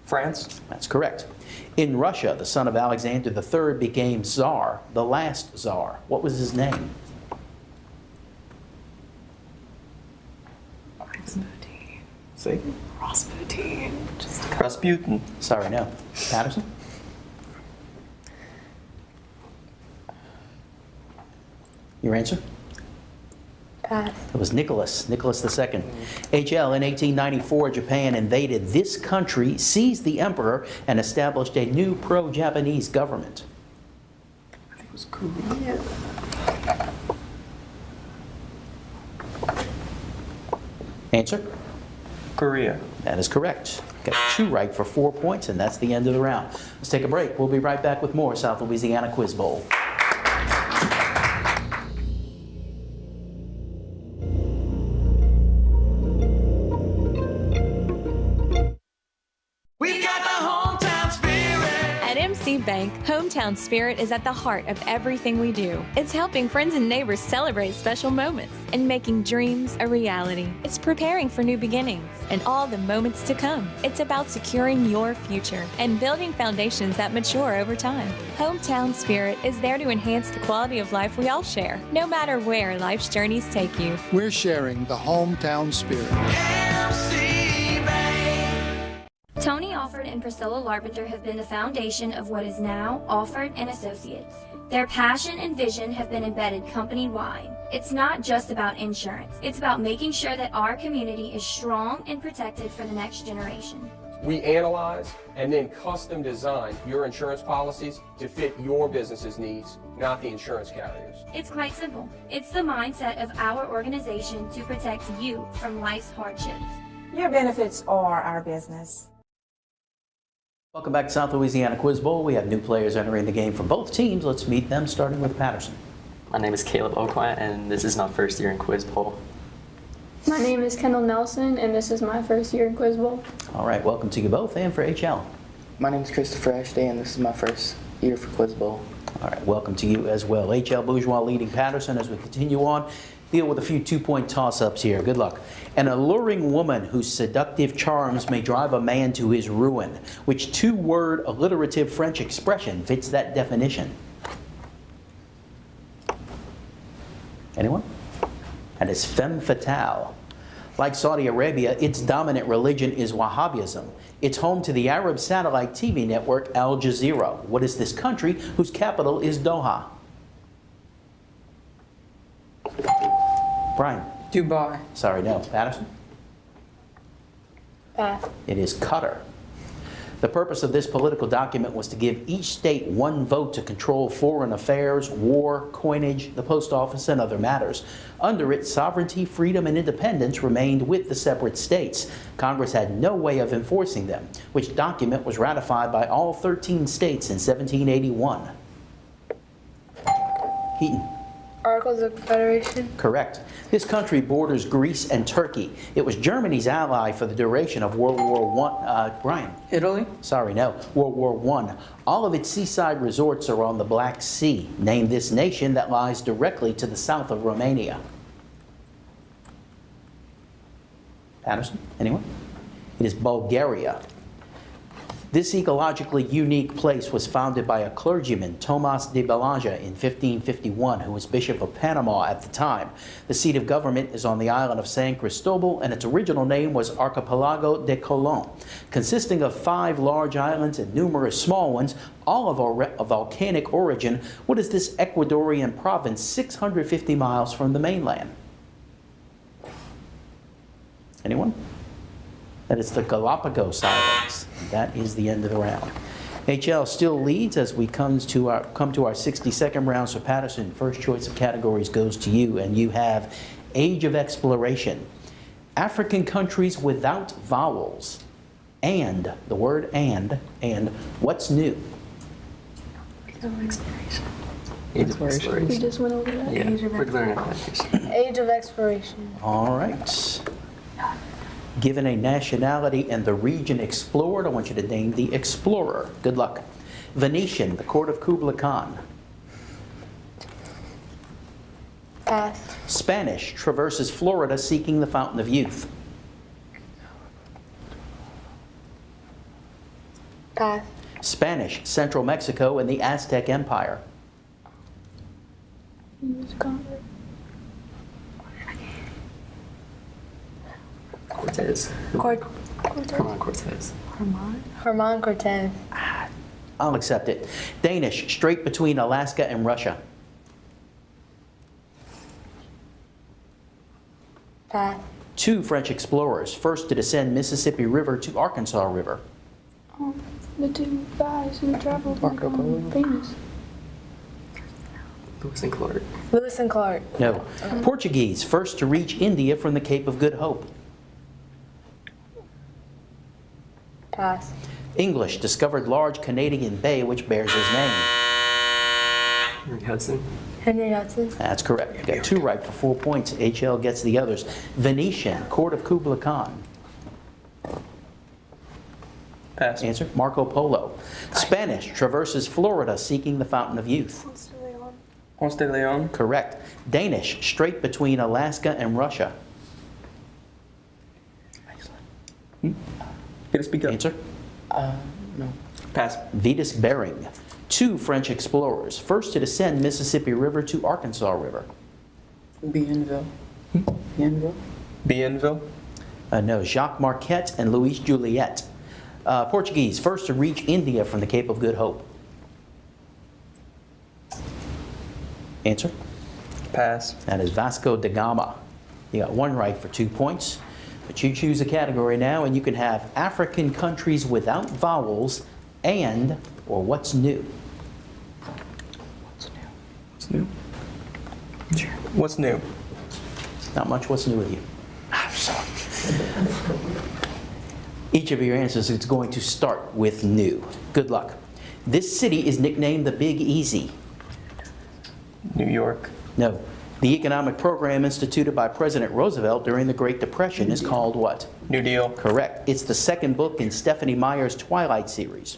France. That's correct. In Russia, the son of Alexander III became Tsar, the last Tsar. What was his name? Rasputin. Say. Rasputin. Rasputin. Sorry, no. Patterson? Your answer? Pass. It was Nicholas II. HL, in 1894, Japan invaded this country, seized the emperor, and established a new pro-Japanese government. I think it was Korea. Answer? Korea. That is correct. Got 2 right for 4 points, and that's the end of the round. Let's take a break. We'll be right back with more South Louisiana Quiz Bowl. HMC Bank, hometown spirit is at the heart of everything we do. It's helping friends and neighbors celebrate special moments and making dreams a reality. It's preparing for new beginnings and all the moments to come. It's about securing your future and building foundations that mature over time. Hometown Spirit is there to enhance the quality of life we all share, no matter where life's journeys take you. We're sharing the hometown spirit. Tony Alford and Priscilla Larpenter have been the foundation of what is now Alford and Associates. Their passion and vision have been embedded company-wide. It's not just about insurance. It's about making sure that our community is strong and protected for the next generation. We analyze and then custom design your insurance policies to fit your business's needs, not the insurance carriers. It's quite simple. It's the mindset of our organization to protect you from life's hardships. Your benefits are our business. Welcome back to South Louisiana Quiz Bowl. We have new players entering the game from both teams. Let's meet them, starting with Patterson. My name is Caleb Oquan, and this is my first year in Quiz Bowl. My name is Kendall Nelson, and this is my first year in Quiz Bowl. All right, welcome to you both. And for HL. My name is Christopher Ashday, and this is my first year for Quiz Bowl. All right, welcome to you as well. HL Bourgeois leading Patterson as we continue on. Deal with a few two-point toss-ups here. Good luck. An alluring woman whose seductive charms may drive a man to his ruin. Which two-word alliterative French expression fits that definition? Anyone? That is femme fatale. Like Saudi Arabia, its dominant religion is Wahhabism. It's home to the Arab satellite TV network Al Jazeera. What is this country whose capital is Doha? Brian. Dubai. Sorry, no. Patterson? Pass. It is Qatar. The purpose of this political document was to give each state one vote to control foreign affairs, war, coinage, the post office, and other matters. Under it, sovereignty, freedom, and independence remained with the separate states. Congress had no way of enforcing them, which document was ratified by all 13 states in 1781. Heaton. Articles of Confederation. Correct. This country borders Greece and Turkey. It was Germany's ally for the duration of World War I. Brian. Italy? Sorry, no. World War I. All of its seaside resorts are on the Black Sea. Name this nation that lies directly to the south of Romania. Patterson? Anyone? It is Bulgaria. This ecologically unique place was founded by a clergyman, Tomas de Belaja, in 1551, who was Bishop of Panama at the time. The seat of government is on the island of San Cristobal, and its original name was Archipelago de Colón. Consisting of 5 large islands and numerous small ones, all of volcanic origin, what is this Ecuadorian province 650 miles from the mainland? Anyone? That is the Galapagos Islands. That is the end of the round. HL still leads as we come to our 60-second round. So Patterson, first choice of categories goes to you, and you have Age of Exploration, African countries without vowels, and the word and what's new? Age of Exploration. We just went over that. Yeah, we're learning about this. Age of Exploration. All right. Given a nationality and the region explored, I want you to name the explorer. Good luck. Venetian, the court of Kublai Khan. Pass. Spanish, traverses Florida seeking the fountain of youth. Pass. Spanish, central Mexico and the Aztec Empire. Cortez. Herman Cortez. Herman Cortez. I'll accept it. Danish, strait between Alaska and Russia. Pass. 2 French explorers, first to descend Mississippi River to Arkansas River. The 2 guys who traveled Venus. Lewis and Clark. Lewis and Clark. No. Portuguese, first to reach India from the Cape of Good Hope. Pass. English, discovered large Canadian bay which bears his name. Henry Hudson. Henry Hudson. That's correct. You got 2 right for 4 points. HL gets the others. Venetian, court of Kublai Khan. Pass. Answer, Marco Polo. Spanish traverses Florida seeking the fountain of youth. Ponce de Leon. Correct. Danish, strait between Alaska and Russia. Get to speak up. Answer, No. Pass. Vitus Bering. 2 French explorers, first to descend Mississippi River to Arkansas River. Bienville. Bienville. Bienville. No, Jacques Marquette and Louis Joliet. Portuguese, first to reach India from the Cape of Good Hope. Answer? Pass. That is Vasco da Gama. You got 1 right for 2 points. But you choose a category now, and you can have African countries without vowels and or what's new. What's new? Sure. What's new? Not much what's new with you. I'm sorry. Each of your answers is going to start with new. Good luck. This city is nicknamed the Big Easy. New York. No. The economic program instituted by President Roosevelt during the Great Depression is called what? New Deal. Correct. It's the second book in Stephanie Meyer's Twilight series.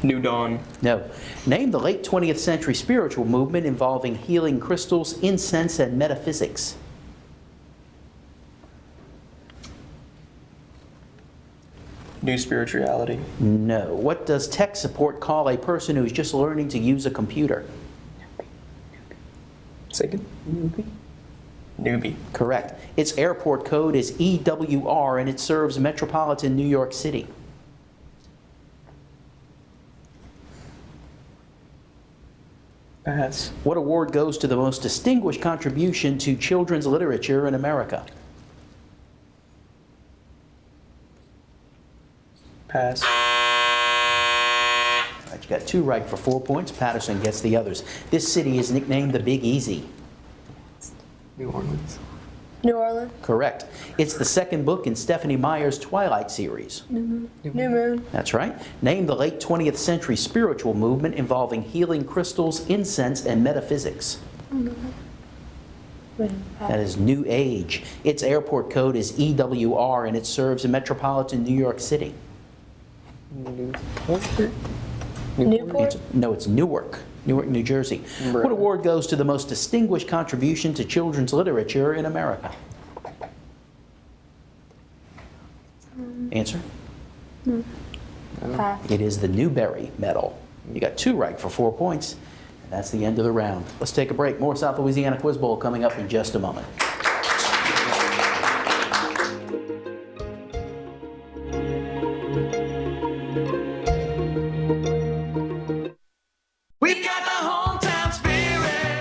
New Dawn. No. Name the late 20th century spiritual movement involving healing crystals, incense, and metaphysics. New Spirituality. No. What does tech support call a person who's just learning to use a computer? Second. Newbie. Newbie. Correct. Its airport code is EWR and it serves metropolitan New York City. Pass. What award goes to the most distinguished contribution to children's literature in America? Pass. All right, you got 2 right for 4 points. Patterson gets the others. This city is nicknamed the Big Easy. New Orleans. New Orleans. Correct. It's the second book in Stephanie Meyer's Twilight series. New Moon. New Moon. That's right. Name the late 20th century spiritual movement involving healing crystals, incense, and metaphysics. That is New Age. Its airport code is EWR and it serves metropolitan New York City. Newport. No, it's Newark. Newark, New Jersey. Right. What award goes to the most distinguished contribution to children's literature in America? Answer? Pass. It is the Newbery Medal. You got 2 right for 4 points. And that's the end of the round. Let's take a break. More South Louisiana Quiz Bowl coming up in just a moment.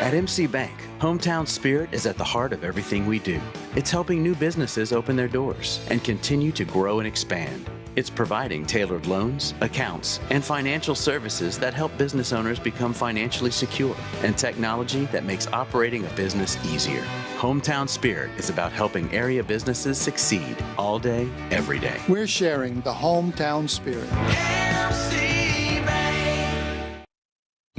At MC Bank, Hometown Spirit is at the heart of everything we do. It's helping new businesses open their doors and continue to grow and expand. It's providing tailored loans, accounts, and financial services that help business owners become financially secure and technology that makes operating a business easier. Hometown Spirit is about helping area businesses succeed all day, every day. We're sharing the hometown spirit.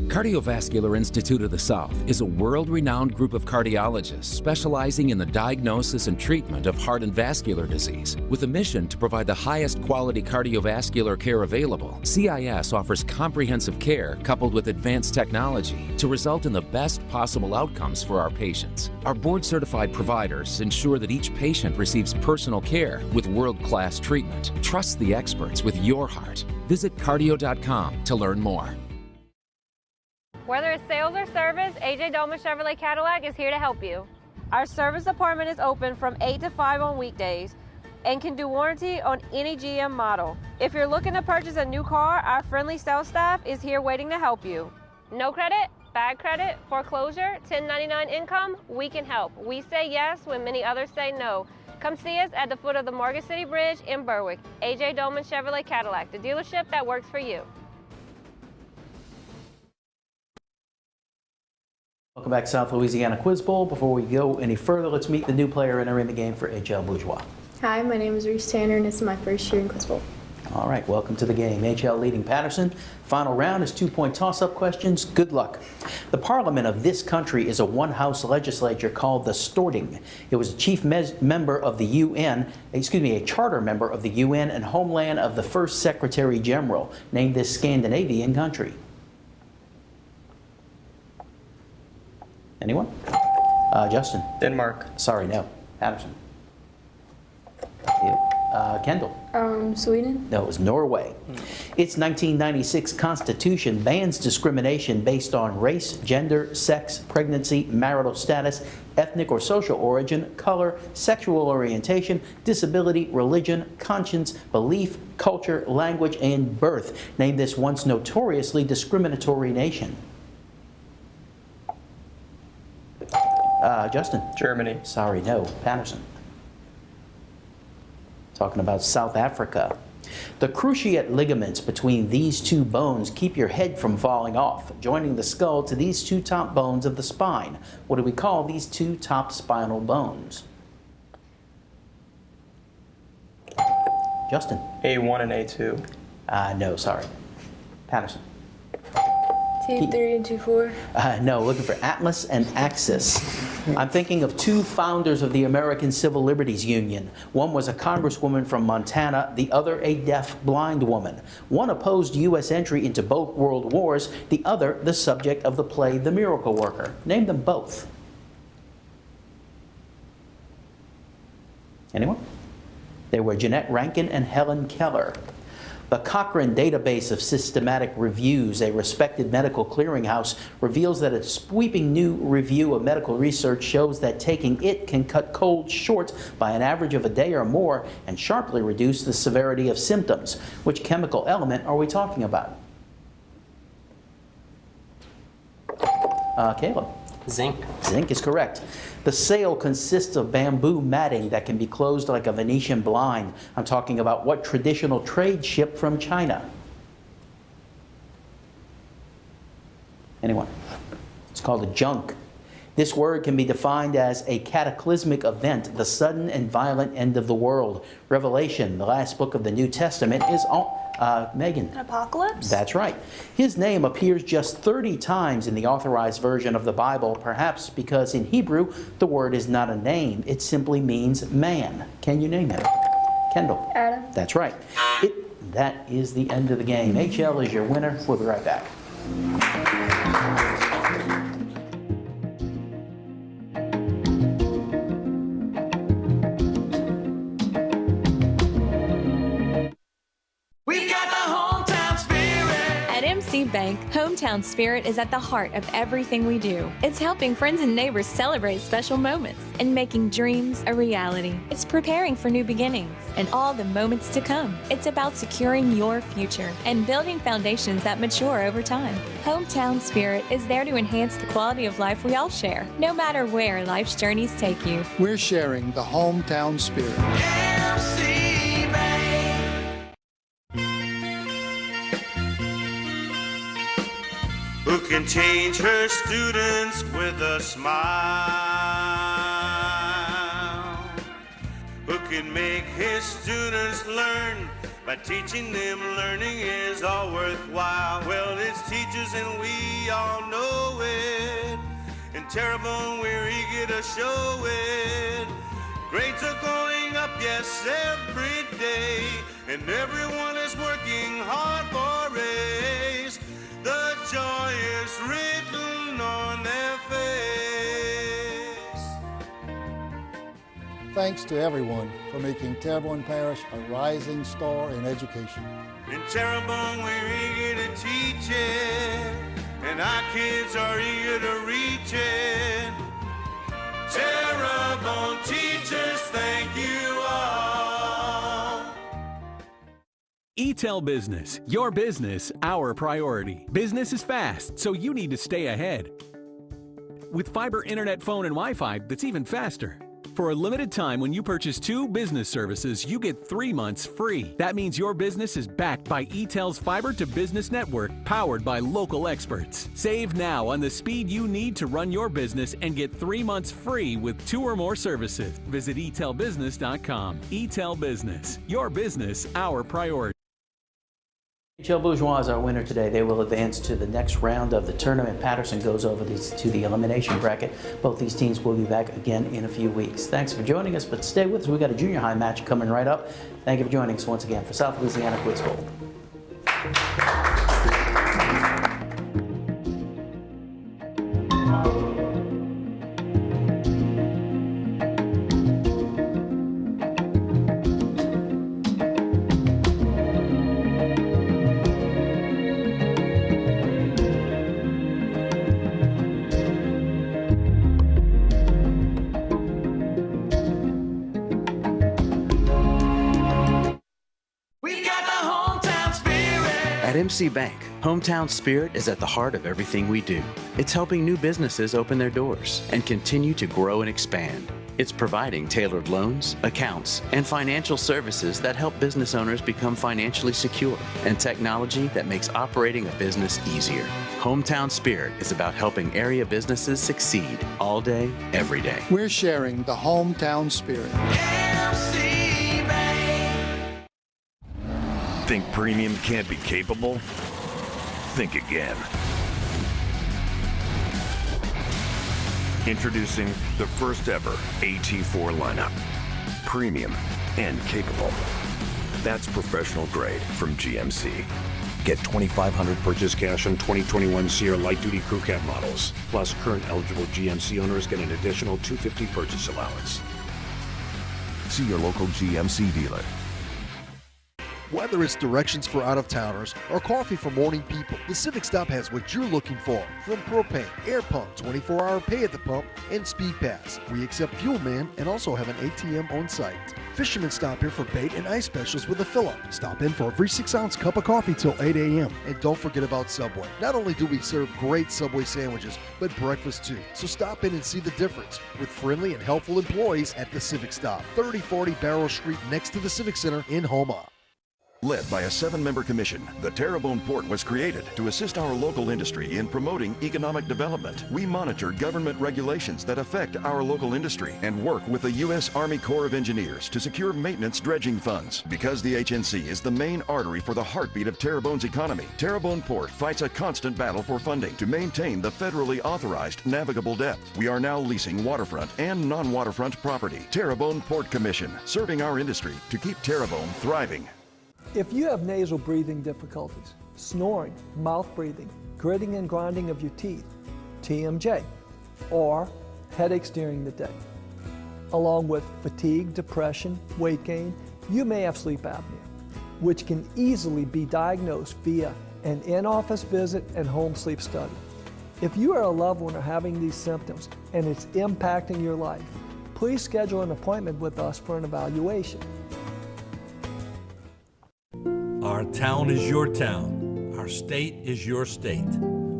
Cardiovascular Institute of the South is a world-renowned group of cardiologists specializing in the diagnosis and treatment of heart and vascular disease. With a mission to provide the highest quality cardiovascular care available, CIS offers comprehensive care coupled with advanced technology to result in the best possible outcomes for our patients. Our board-certified providers ensure that each patient receives personal care with world-class treatment. Trust the experts with your heart. Visit cardio.com to learn more. Whether it's sales or service, AJ Dolman Chevrolet Cadillac is here to help you. Our service department is open from 8 to 5 on weekdays and can do warranty on any GM model. If you're looking to purchase a new car, our friendly sales staff is here waiting to help you. No credit, bad credit, foreclosure, 1099 income, we can help. We say yes when many others say no. Come see us at the foot of the Morgan City Bridge in Berwick. AJ Dolman Chevrolet Cadillac, the dealership that works for you. Welcome back to South Louisiana Quiz Bowl. Before we go any further, let's meet the new player entering the game for HL Bourgeois. Hi, my name is Reese Tanner, and this is my first year in Quiz Bowl. All right, welcome to the game. HL leading Patterson. Final round is 2-point toss-up questions. Good luck. The parliament of this country is a one-house legislature called the Storting. It was a chief member of the UN, a charter member of the UN and homeland of the first Secretary General. Name this Scandinavian country. Anyone? Justin. Denmark. Sorry, no. Patterson. Kendall. Sweden. No, it was Norway. Its 1996 Constitution bans discrimination based on race, gender, sex, pregnancy, marital status, ethnic or social origin, color, sexual orientation, disability, religion, conscience, belief, culture, language, and birth. Name this once notoriously discriminatory nation. Justin. Germany. Sorry, no. Patterson. Talking about South Africa. The cruciate ligaments between these two bones keep your head from falling off, joining the skull to these two top bones of the spine. What do we call these two top spinal bones? Justin. A1 and A2. No, sorry. Patterson. T3 and T4. No, looking for Atlas and Axis. I'm thinking of two founders of the American Civil Liberties Union. One was a congresswoman from Montana, the other a deaf-blind woman. One opposed U.S. entry into both world wars, the other the subject of the play The Miracle Worker. Name them both. Anyone? They were Jeanette Rankin and Helen Keller. The Cochrane Database of Systematic Reviews, a respected medical clearinghouse, reveals that a sweeping new review of medical research shows that taking it can cut colds short by an average of a day or more and sharply reduce the severity of symptoms. Which chemical element are we talking about? Caleb. Zinc. Zinc is correct. The sail consists of bamboo matting that can be closed like a Venetian blind. I'm talking about what traditional trade ship from China? Anyone? It's called a junk. This word can be defined as a cataclysmic event, the sudden and violent end of the world. Revelation, the last book of the New Testament, is Megan. An apocalypse? That's right. His name appears just 30 times in the authorized version of the Bible, perhaps because in Hebrew the word is not a name. It simply means man. Can you name him? Kendall. Adam. That's right. That is the end of the game. HL is your winner. We'll be right back. Bank, hometown spirit is at the heart of everything we do. It's helping friends and neighbors celebrate special moments and making dreams a reality. It's preparing for new beginnings and all the moments to come. It's about securing your future and building foundations that mature over time. Hometown spirit is there to enhance the quality of life we all share, no matter where life's journeys take you. We're sharing the hometown spirit. Who can change her students with a smile? Who can make his students learn by teaching them learning is all worthwhile? Well, it's teachers and we all know it. In Terrebonne we're eager to show it. Grades are going up, yes, every day, and everyone is working hard for A's. The joy is written on their face. Thanks to everyone for making Terrebonne Parish a rising star in education. In Terrebonne we're eager to teach it, and our kids are eager to reach it. Terrebonne teachers, thank you all. eTel Business, your business, our priority. Business is fast, so you need to stay ahead. With fiber internet, phone, and Wi-Fi that's even faster. For a limited time, when you purchase 2 business services, you get 3 months free. That means your business is backed by eTel's fiber to business network, powered by local experts. Save now on the speed you need to run your business and get 3 months free with 2 or more services. Visit etelbusiness.com. eTel Business, your business, our priority. HL Bourgeois is our winner today. They will advance to the next round of the tournament. Patterson goes over to the elimination bracket. Both these teams will be back again in a few weeks. Thanks for joining us, but stay with us. We've got a junior high match coming right up. Thank you for joining us once again for South Louisiana Quiz Bowl. At MC Bank, hometown spirit is at the heart of everything we do. It's helping new businesses open their doors and continue to grow and expand. It's providing tailored loans, accounts, and financial services that help business owners become financially secure, and technology that makes operating a business easier. Hometown Spirit is about helping area businesses succeed all day, every day. We're sharing the hometown spirit. Think premium can't be capable? Think again. Introducing the first ever AT4 lineup. Premium and capable. That's professional grade from GMC. Get $2,500 purchase cash on 2021 Sierra light-duty crew cab models. Plus, current eligible GMC owners get an additional $250 purchase allowance. See your local GMC dealer. Whether it's directions for out-of-towners or coffee for morning people, the Civic Stop has what you're looking for. From propane, air pump, 24-hour pay at the pump, and Speed Pass. We accept Fuel Man and also have an ATM on site. Fishermen stop here for bait and ice specials with a fill-up. Stop in for a free 6-ounce cup of coffee till 8 a.m. And don't forget about Subway. Not only do we serve great Subway sandwiches, but breakfast too. So stop in and see the difference with friendly and helpful employees at the Civic Stop. 3040 Barrow Street next to the Civic Center in Houma. Led by a 7-member commission, the Terrebonne Port was created to assist our local industry in promoting economic development. We monitor government regulations that affect our local industry and work with the U.S. Army Corps of Engineers to secure maintenance dredging funds. Because the HNC is the main artery for the heartbeat of Terrebonne's economy, Terrebonne Port fights a constant battle for funding to maintain the federally authorized navigable depth. We are now leasing waterfront and non-waterfront property. Terrebonne Port Commission, serving our industry to keep Terrebonne thriving. If you have nasal breathing difficulties, snoring, mouth breathing, gritting and grinding of your teeth, TMJ, or headaches during the day, along with fatigue, depression, weight gain, you may have sleep apnea, which can easily be diagnosed via an in-office visit and home sleep study. If you or a loved one are having these symptoms and it's impacting your life, please schedule an appointment with us for an evaluation. Our town is your town. Our state is your state.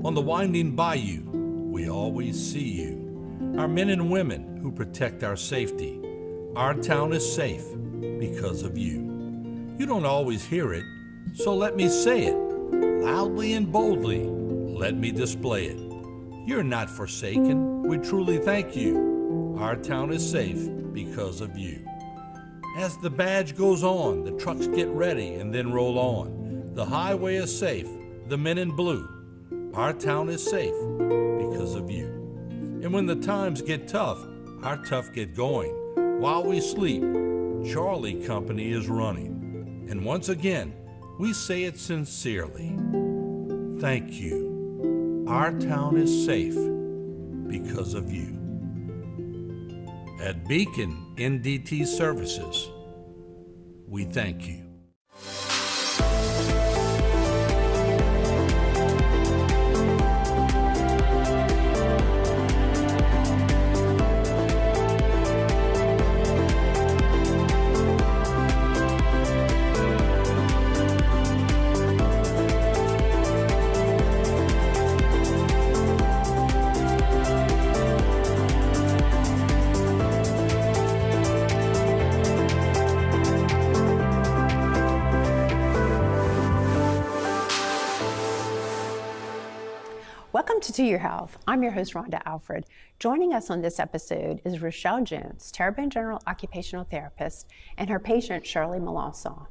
On the winding bayou, we always see you. Our men and women who protect our safety. Our town is safe because of you. You don't always hear it, so let me say it. Loudly and boldly, let me display it. You're not forsaken. We truly thank you. Our town is safe because of you. As the badge goes on, the trucks get ready and then roll on. The highway is safe, the men in blue. Our town is safe because of you. And when the times get tough, our tough get going. While we sleep, Charlie Company is running. And once again, we say it sincerely. Thank you. Our town is safe because of you. At Beacon NDT Services, we thank you. Welcome to Your Health. I'm your host, Rhonda Alfred. Joining us on this episode is Rochelle Jones, Terrebonne General Occupational Therapist, and her patient, Shirley Melanson.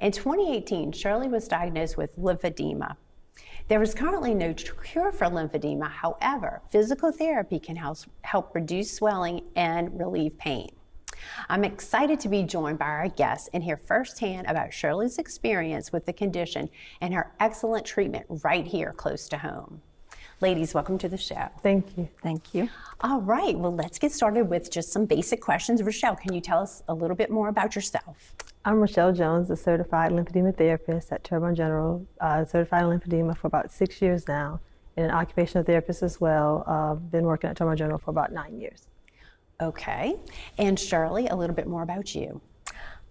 In 2018, Shirley was diagnosed with lymphedema. There is currently no cure for lymphedema. However, physical therapy can help reduce swelling and relieve pain. I'm excited to be joined by our guests and hear firsthand about Shirley's experience with the condition and her excellent treatment right here close to home. Ladies, welcome to the show. Thank you. Thank you. All right, well, let's get started with just some basic questions. Rochelle, can you tell us a little bit more about yourself? I'm Rochelle Jones, a certified lymphedema therapist at Terrebonne General, certified in lymphedema for about 6 years now, and an occupational therapist as well. Been working at Terrebonne General for about 9 years. Okay, and Shirley, a little bit more about you.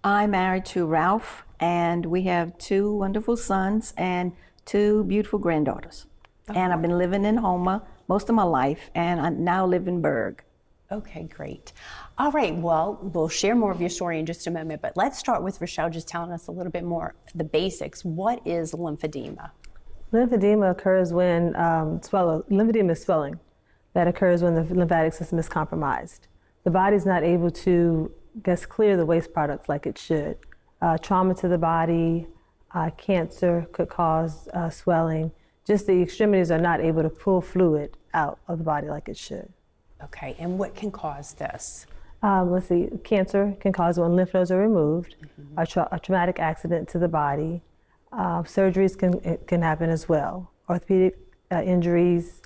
I'm married to Ralph, and we have 2 wonderful sons and 2 beautiful granddaughters. And I've been living in Houma most of my life, and I now live in Berg. Okay, great. All right, well, we'll share more of your story in just a moment, but let's start with Rochelle just telling us a little bit more, the basics. What is lymphedema? Lymphedema occurs when lymphedema is swelling that occurs when the lymphatic system is compromised. The body's not able to clear the waste products like it should. Trauma to the body, cancer could cause swelling. Just the extremities are not able to pull fluid out of the body like it should. Okay, and what can cause this? Let's see, cancer can cause when lymph nodes are removed, a traumatic accident to the body. Surgeries can happen as well. Orthopedic injuries,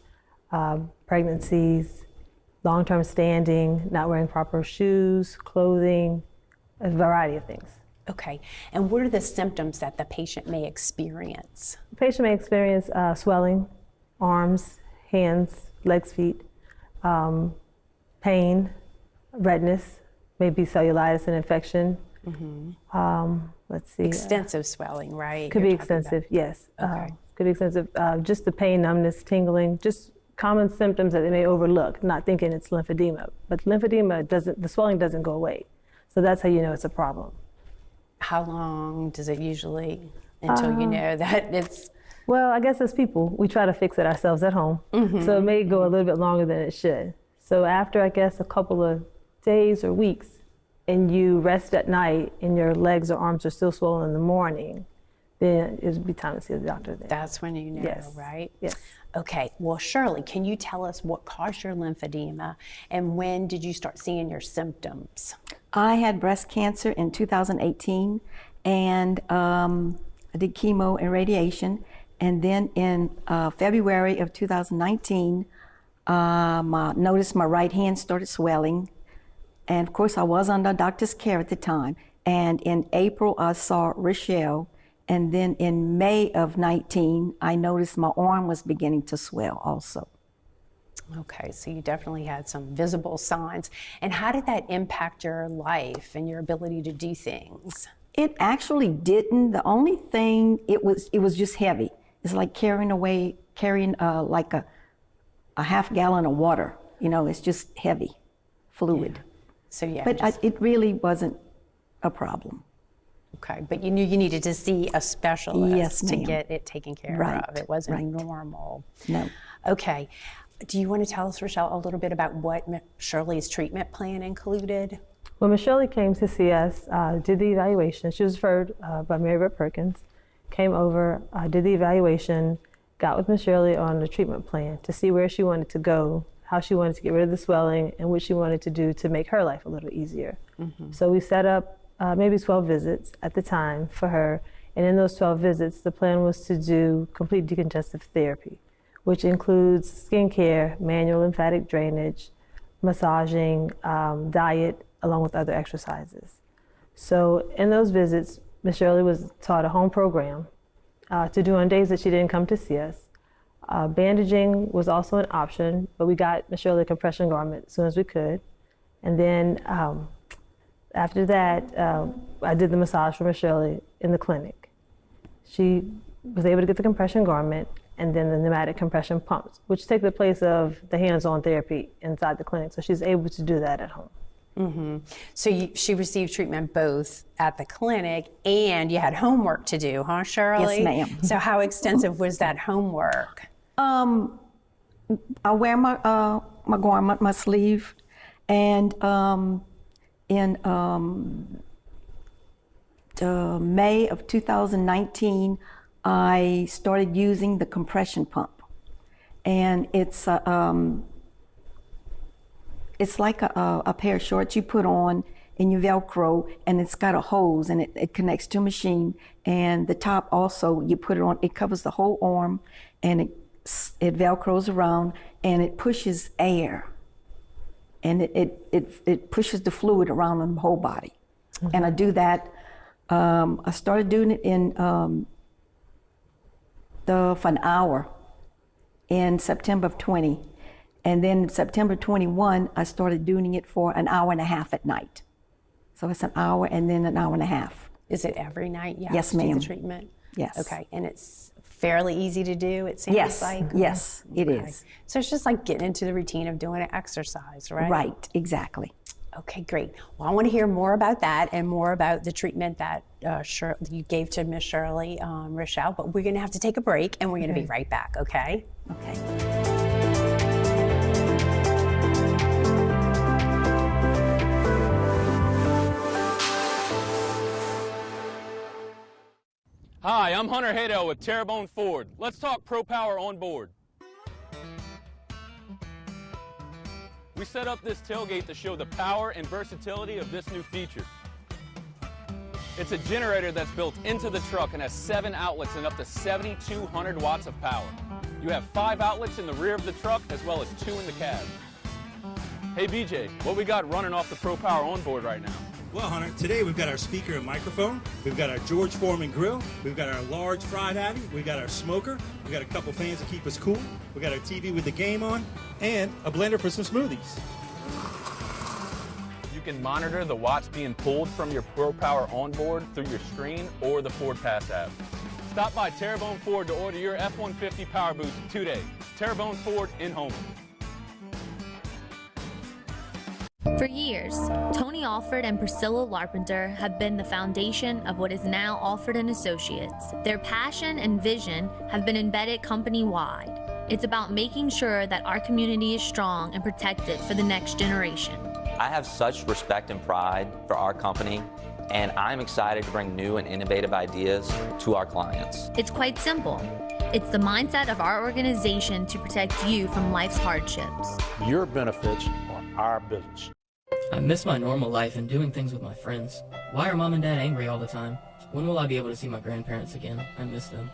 pregnancies, long-term standing, not wearing proper shoes, clothing, a variety of things. Okay, and what are the symptoms that the patient may experience? The patient may experience swelling, arms, hands, legs, feet, pain, redness, maybe cellulitis and infection. Let's see. Extensive swelling, right? Could be extensive, yes. Okay. Could be extensive. Just the pain, numbness, tingling, just common symptoms that they may overlook, not thinking it's lymphedema. But lymphedema the swelling doesn't go away. So that's how you know it's a problem. How long does it usually, until you know that it's... Well, I guess as people, we try to fix it ourselves at home. So it may go a little bit longer than it should. So after, I guess, a couple of days or weeks, and you rest at night, and your legs or arms are still swollen in the morning, then it would be time to see the doctor then. That's when you know, yes. Right? Yes. Okay, well, Shirley, can you tell us what caused your lymphedema, and when did you start seeing your symptoms? I had breast cancer in 2018, and I did chemo and radiation. And then in February of 2019, noticed my right hand started swelling. And of course, I was under doctor's care at the time. And in April, I saw Rochelle. And then in May of 19, I noticed my arm was beginning to swell also. Okay, so you definitely had some visible signs. And how did that impact your life and your ability to do things? It actually didn't. The only thing, it was just heavy. It's like carrying like a half gallon of water. You know, it's just heavy fluid. Yeah. So yeah. But it really wasn't a problem. Okay, but you knew you needed to see a specialist yes, to get it taken care of. It wasn't normal. No. Okay. Do you want to tell us, Rochelle, a little bit about what Shirley's treatment plan included? When Miss Shirley came to see us, did the evaluation. She was referred by Mary Beth Perkins, came over, did the evaluation, got with Miss Shirley on the treatment plan to see where she wanted to go, how she wanted to get rid of the swelling, and what she wanted to do to make her life a little easier. So we set up maybe 12 visits at the time for her, and in those 12 visits, the plan was to do complete decongestive therapy, which includes skincare, manual lymphatic drainage, massaging, diet, along with other exercises. So in those visits, Ms. Shirley was taught a home program to do on days that she didn't come to see us. Bandaging was also an option, but we got Ms. Shirley a compression garment as soon as we could. And then after that, I did the massage for Ms. Shirley in the clinic. She was able to get the compression garment and then the pneumatic compression pumps, which take the place of the hands-on therapy inside the clinic. So she's able to do that at home. So she received treatment both at the clinic and you had homework to do, huh, Shirley? Yes, ma'am. So how extensive was that homework? I wear my my garment, my sleeve, and May of 2019, I started using the compression pump. And it's like a pair of shorts you put on and you Velcro, and it's got a hose, and it connects to a machine. And the top also, you put it on, it covers the whole arm, and it Velcros around, and it pushes air. And it pushes the fluid around the whole body. Mm-hmm. And I do that. I started doing it for an hour in September of 20. And then in September 21, I started doing it for an hour and a half at night. So it's an hour and then an hour and a half. Is it every night you have yes, to do ma'am. the treatment? Yes. Okay, and it's fairly easy to do, it seems like? Yes, it is. So it's just like getting into the routine of doing an exercise, right? Right, exactly. Okay, great. Well, I want to hear more about that and more about the treatment that you gave to Miss Shirley Rochelle, but we're going to have to take a break, and we're going to be right back, okay? Okay. Hi, I'm Hunter Hadel with Terrebonne Ford. Let's talk Pro Power on board. We set up this tailgate to show the power and versatility of this new feature. It's a generator that's built into the truck and has 7 outlets and up to 7,200 watts of power. You have 5 outlets in the rear of the truck as well as 2 in the cab. Hey BJ, what we got running off the Pro Power on board right now? Well, Hunter, today we've got our speaker and microphone, we've got our George Foreman grill, we've got our large fry patty, we've got our smoker, we've got a couple fans to keep us cool, we've got our TV with the game on, and a blender for some smoothies. You can monitor the watts being pulled from your Pro Power onboard through your screen or the Ford Pass app. Stop by Terrebonne Ford to order your F-150 Power Boost today. Terrebonne Ford in Homer. For years, Tony Alford and Priscilla Larpenter have been the foundation of what is now Alford & Associates. Their passion and vision have been embedded company-wide. It's about making sure that our community is strong and protected for the next generation. I have such respect and pride for our company, and I'm excited to bring new and innovative ideas to our clients. It's quite simple. It's the mindset of our organization to protect you from life's hardships. Your benefits are our business. I miss my normal life and doing things with my friends. Why are Mom and Dad angry all the time? When will I be able to see my grandparents again? I miss them.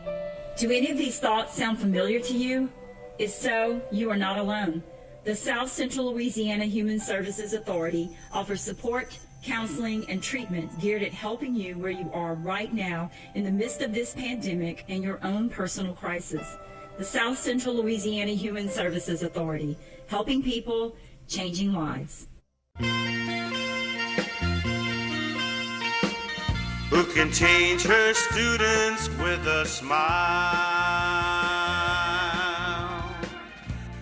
Do any of these thoughts sound familiar to you? If so, you are not alone. The South Central Louisiana Human Services Authority offers support, counseling, and treatment geared at helping you where you are right now in the midst of this pandemic and your own personal crisis. The South Central Louisiana Human Services Authority, helping people, changing lives. Who can change her students with a smile?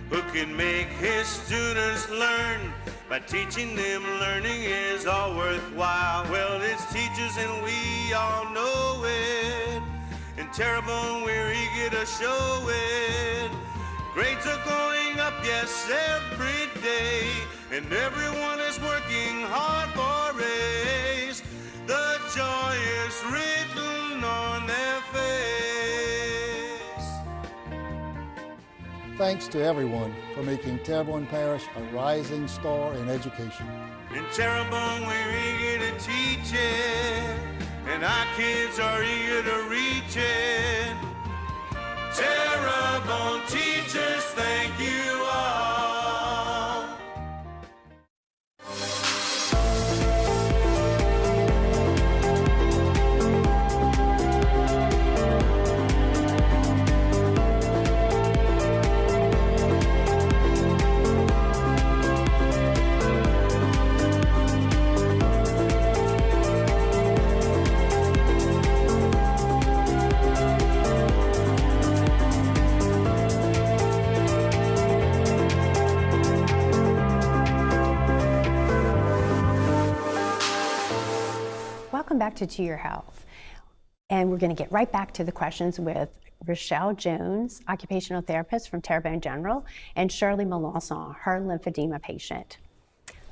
Who can make his students learn by teaching them learning is all worthwhile? Well, it's teachers and we all know it. In Terrebonne we're eager to show it. Grades are going up, yes, every day, and everyone is working hard for a raise. The joy is written on their face. Thanks to everyone for making Terrebonne Parish a rising star in education. In Terrebonne we're eager to teach it, and our kids are eager to reach it. Terrebonne teachers, thank you all. Welcome back to Your Health. And we're going to get right back to the questions with Rochelle Jones, occupational therapist from Terrebonne General, and Shirley Melanson, her lymphedema patient.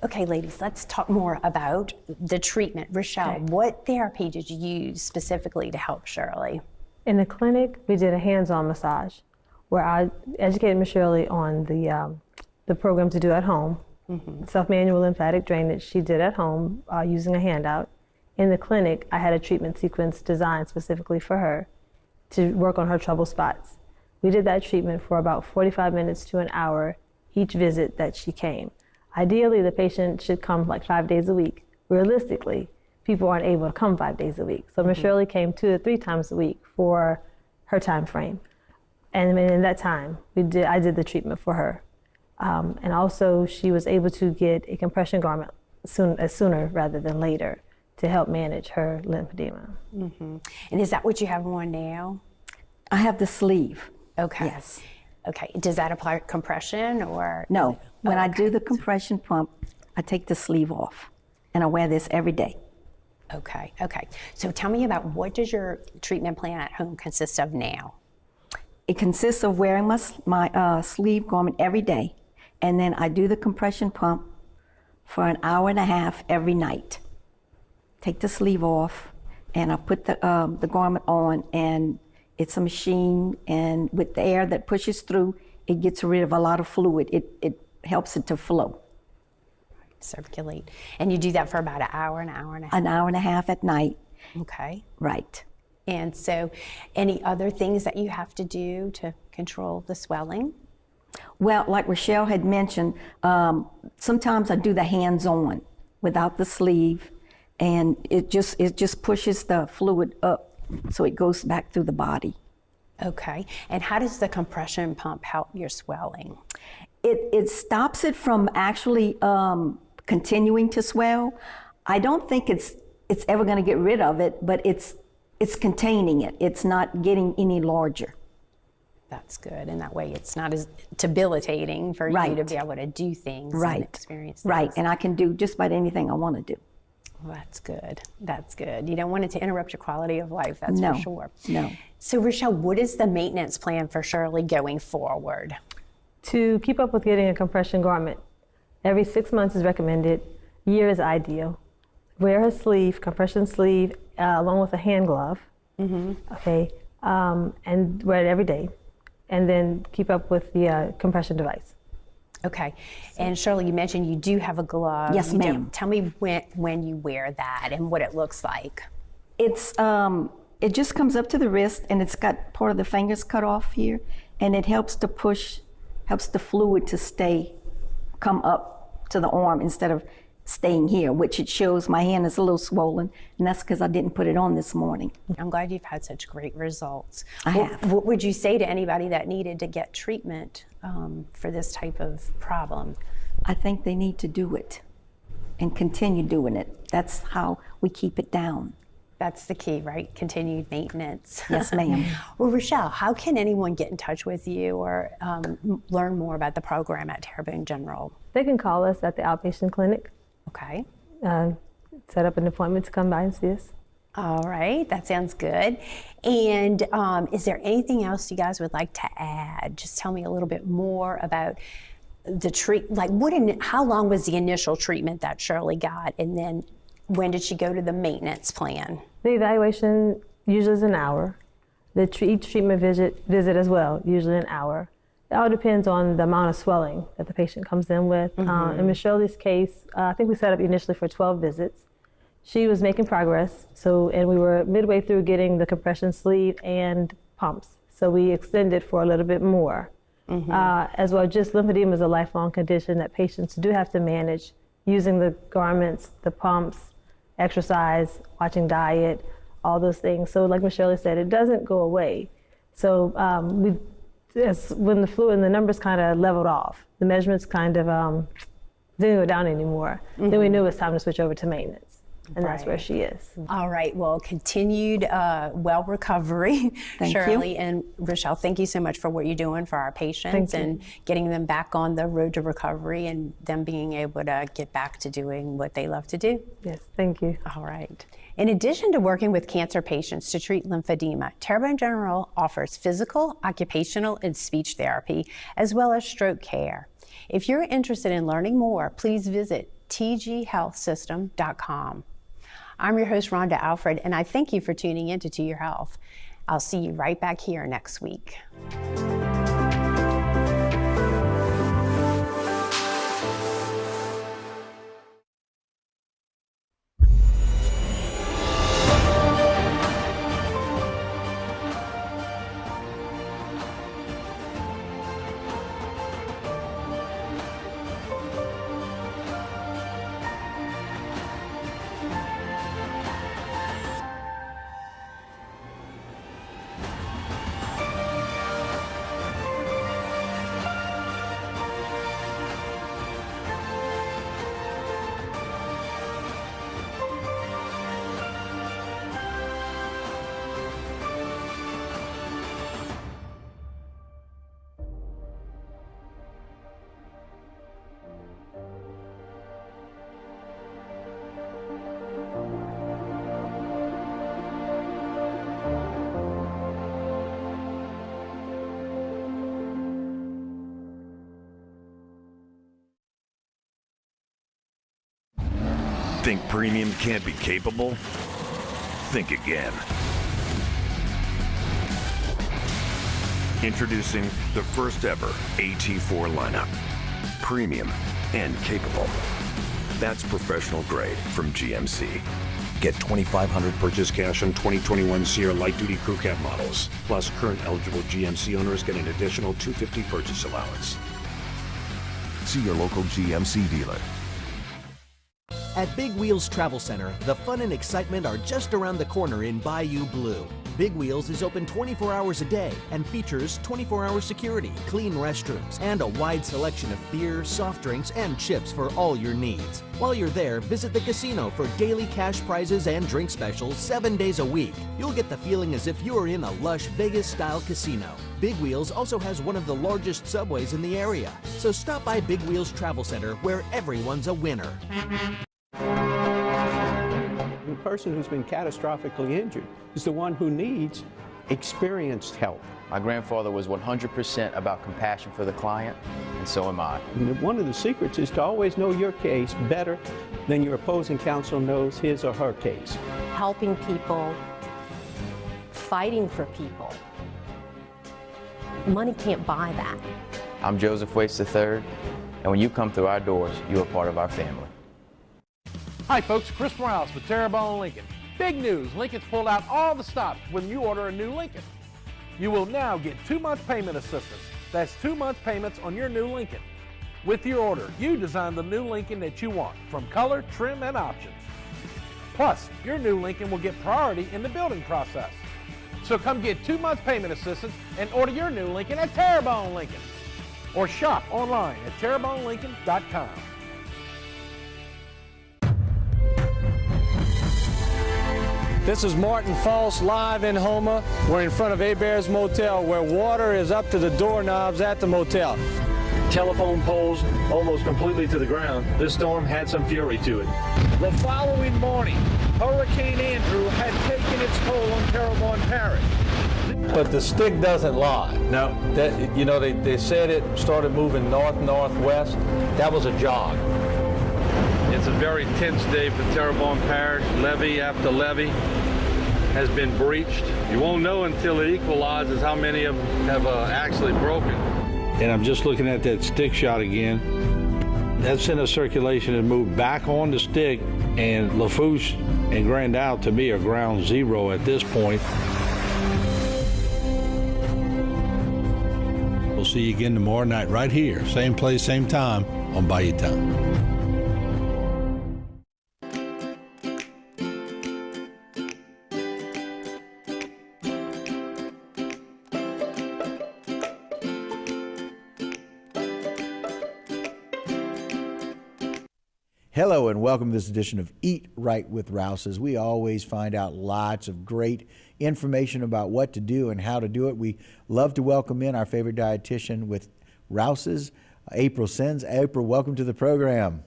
Okay, ladies, let's talk more about the treatment. Rochelle, what therapy did you use specifically to help Shirley? In the clinic, we did a hands-on massage where I educated Ms. Shirley on the program to do at home. Self-manual lymphatic drainage she did at home using a handout. In the clinic, I had a treatment sequence designed specifically for her to work on her trouble spots. We did that treatment for about 45 minutes to an hour each visit that she came. Ideally, the patient should come like 5 days a week. Realistically, people aren't able to come 5 days a week. So Ms. Shirley came 2 to 3 times a week for her time frame. And in that time, I did the treatment for her. And also, she was able to get a compression garment sooner rather than later to help manage her lymphedema. And is that what you have on now? I have the sleeve. Okay. Yes. Okay. Does that apply compression or? No. When I do the compression pump, I take the sleeve off, and I wear this every day. Okay. Okay. So tell me about what does your treatment plan at home consist of now? It consists of wearing my sleeve garment every day, and then I do the compression pump for an hour and a half every night. Take the sleeve off, and I put the garment on, and it's a machine, and with the air that pushes through, it gets rid of a lot of fluid. It helps it to flow. Circulate. And you do that for about an hour and a half? An hour and a half at night. Okay. Right. And so any other things that you have to do to control the swelling? Well, like Rochelle had mentioned, sometimes I do the hands-on without the sleeve, and it just pushes the fluid up so it goes back through the body. Okay. And how does the compression pump help your swelling? It stops it from actually continuing to swell. I don't think it's ever going to get rid of it, but it's containing it. It's not getting any larger. That's good. And that way it's not as debilitating for you to be able to do things and experience things. Right. And I can do just about anything I want to do. Well, that's good. That's good. You don't want it to interrupt your quality of life, that's for sure. No. So, Rochelle, what is the maintenance plan for Shirley going forward? To keep up with getting a compression garment, every 6 months is recommended. Year is ideal. Wear her sleeve, compression sleeve, along with a hand glove. Okay, and wear it every day. And then keep up with the compression device. Okay. And Shirley, you mentioned you do have a glove. Yes, ma'am. Tell me when you wear that and what it looks like. It just comes up to the wrist, and it's got part of the fingers cut off here, and it helps to helps the fluid to come up to the arm instead of staying here, which it shows my hand is a little swollen, and that's because I didn't put it on this morning. I'm glad you've had such great results. I have. What would you say to anybody that needed to get treatment for this type of problem? I think they need to do it and continue doing it. That's how we keep it down. That's the key, right? Continued maintenance. Yes, ma'am. Well, Rochelle, how can anyone get in touch with you or learn more about the program at Terrebonne General? They can call us at the outpatient clinic. Okay. Set up an appointment to come by and see us. All right, that sounds good. And is there anything else you guys would like to add? Just tell me a little bit more about the how long was the initial treatment that Shirley got, and then when did she go to the maintenance plan? The evaluation usually is an hour. Each treatment visit as well, usually an hour. It all depends on the amount of swelling that the patient comes in with. In Ms. Shirley's case, I think we set up initially for 12 visits. She was making progress, and we were midway through getting the compression sleeve and pumps. So we extended for a little bit more. As well, just lymphedema is a lifelong condition that patients do have to manage using the garments, the pumps, exercise, watching diet, all those things. So like Ms. Shirley said, it doesn't go away. So when the fluid and the numbers kind of leveled off, the measurements kind of didn't go down anymore, then we knew it was time to switch over to maintenance. And that's where she is. All right. Well, continued well recovery, Shirley and Rochelle. Thank you so much for what you're doing for our patients and getting them back on the road to recovery and them being able to get back to doing what they love to do. Yes, thank you. All right. In addition to working with cancer patients to treat lymphedema, Terrebonne General offers physical, occupational, and speech therapy, as well as stroke care. If you're interested in learning more, please visit tghealthsystem.com. I'm your host, Rhonda Alfred, and I thank you for tuning in to Your Health. I'll see you right back here next week. Think premium can't be capable? Think again. Introducing the first ever AT4 lineup. Premium and capable. That's professional grade from GMC. Get $2,500 purchase cash on 2021 Sierra Light Duty Crew Cab models. Plus, current eligible GMC owners get an additional $250 purchase allowance. See your local GMC dealer. At Big Wheels Travel Center, the fun and excitement are just around the corner in Bayou Blue. Big Wheels is open 24 hours a day and features 24-hour security, clean restrooms, and a wide selection of beer, soft drinks, and chips for all your needs. While you're there, visit the casino for daily cash prizes and drink specials 7 days a week. You'll get the feeling as if you are in a lush Vegas-style casino. Big Wheels also has one of the largest subways in the area. So stop by Big Wheels Travel Center, where everyone's a winner. The person who's been catastrophically injured is the one who needs experienced help. My grandfather was 100% about compassion for the client, and so am I. And one of the secrets is to always know your case better than your opposing counsel knows his or her case. Helping people, fighting for people. Money can't buy that. I'm Joseph Waits III, and when you come through our doors, you are part of our family. Hi folks, Chris Morales with Terrebonne Lincoln. Big news, Lincoln's pulled out all the stops when you order a new Lincoln. You will now get 2-month payment assistance. That's 2 month payments on your new Lincoln. With your order, you design the new Lincoln that you want, from color, trim, and options. Plus, your new Lincoln will get priority in the building process. So come get 2 months payment assistance and order your new Lincoln at Terrebonne Lincoln. Or shop online at terrebonnelincoln.com. This is Martin False live in Houma. We're in front of Hebert's Motel, where water is up to the doorknobs at the motel. Telephone poles almost completely to the ground. This storm had some fury to it. The following morning, Hurricane Andrew had taken its toll on Terrebonne Parish. But the stick doesn't lie. No. That, you know, they said it started moving north-northwest. That was a jog. It's a very tense day for Terrebonne Parish. Levee after levee has been breached. You won't know until it equalizes how many of them have actually broken. And I'm just looking at that stick shot again. That center circulation has moved back on the stick, and Lafourche and Grand Isle to me are ground zero at this point. We'll see you again tomorrow night right here, same place, same time on Bayou Time. Hello and welcome to this edition of Eat Right with Rouses. We always find out lots of great information about what to do and how to do it. We love to welcome in our favorite dietitian with Rouses, April Sens. April, welcome to the program.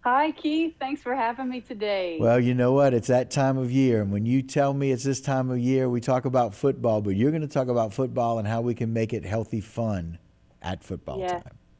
Hi, Keith. Thanks for having me today. Well, you know what? It's that time of year. And when you tell me it's this time of year, we talk about football, but you're going to talk about football and how we can make it healthy fun at football time.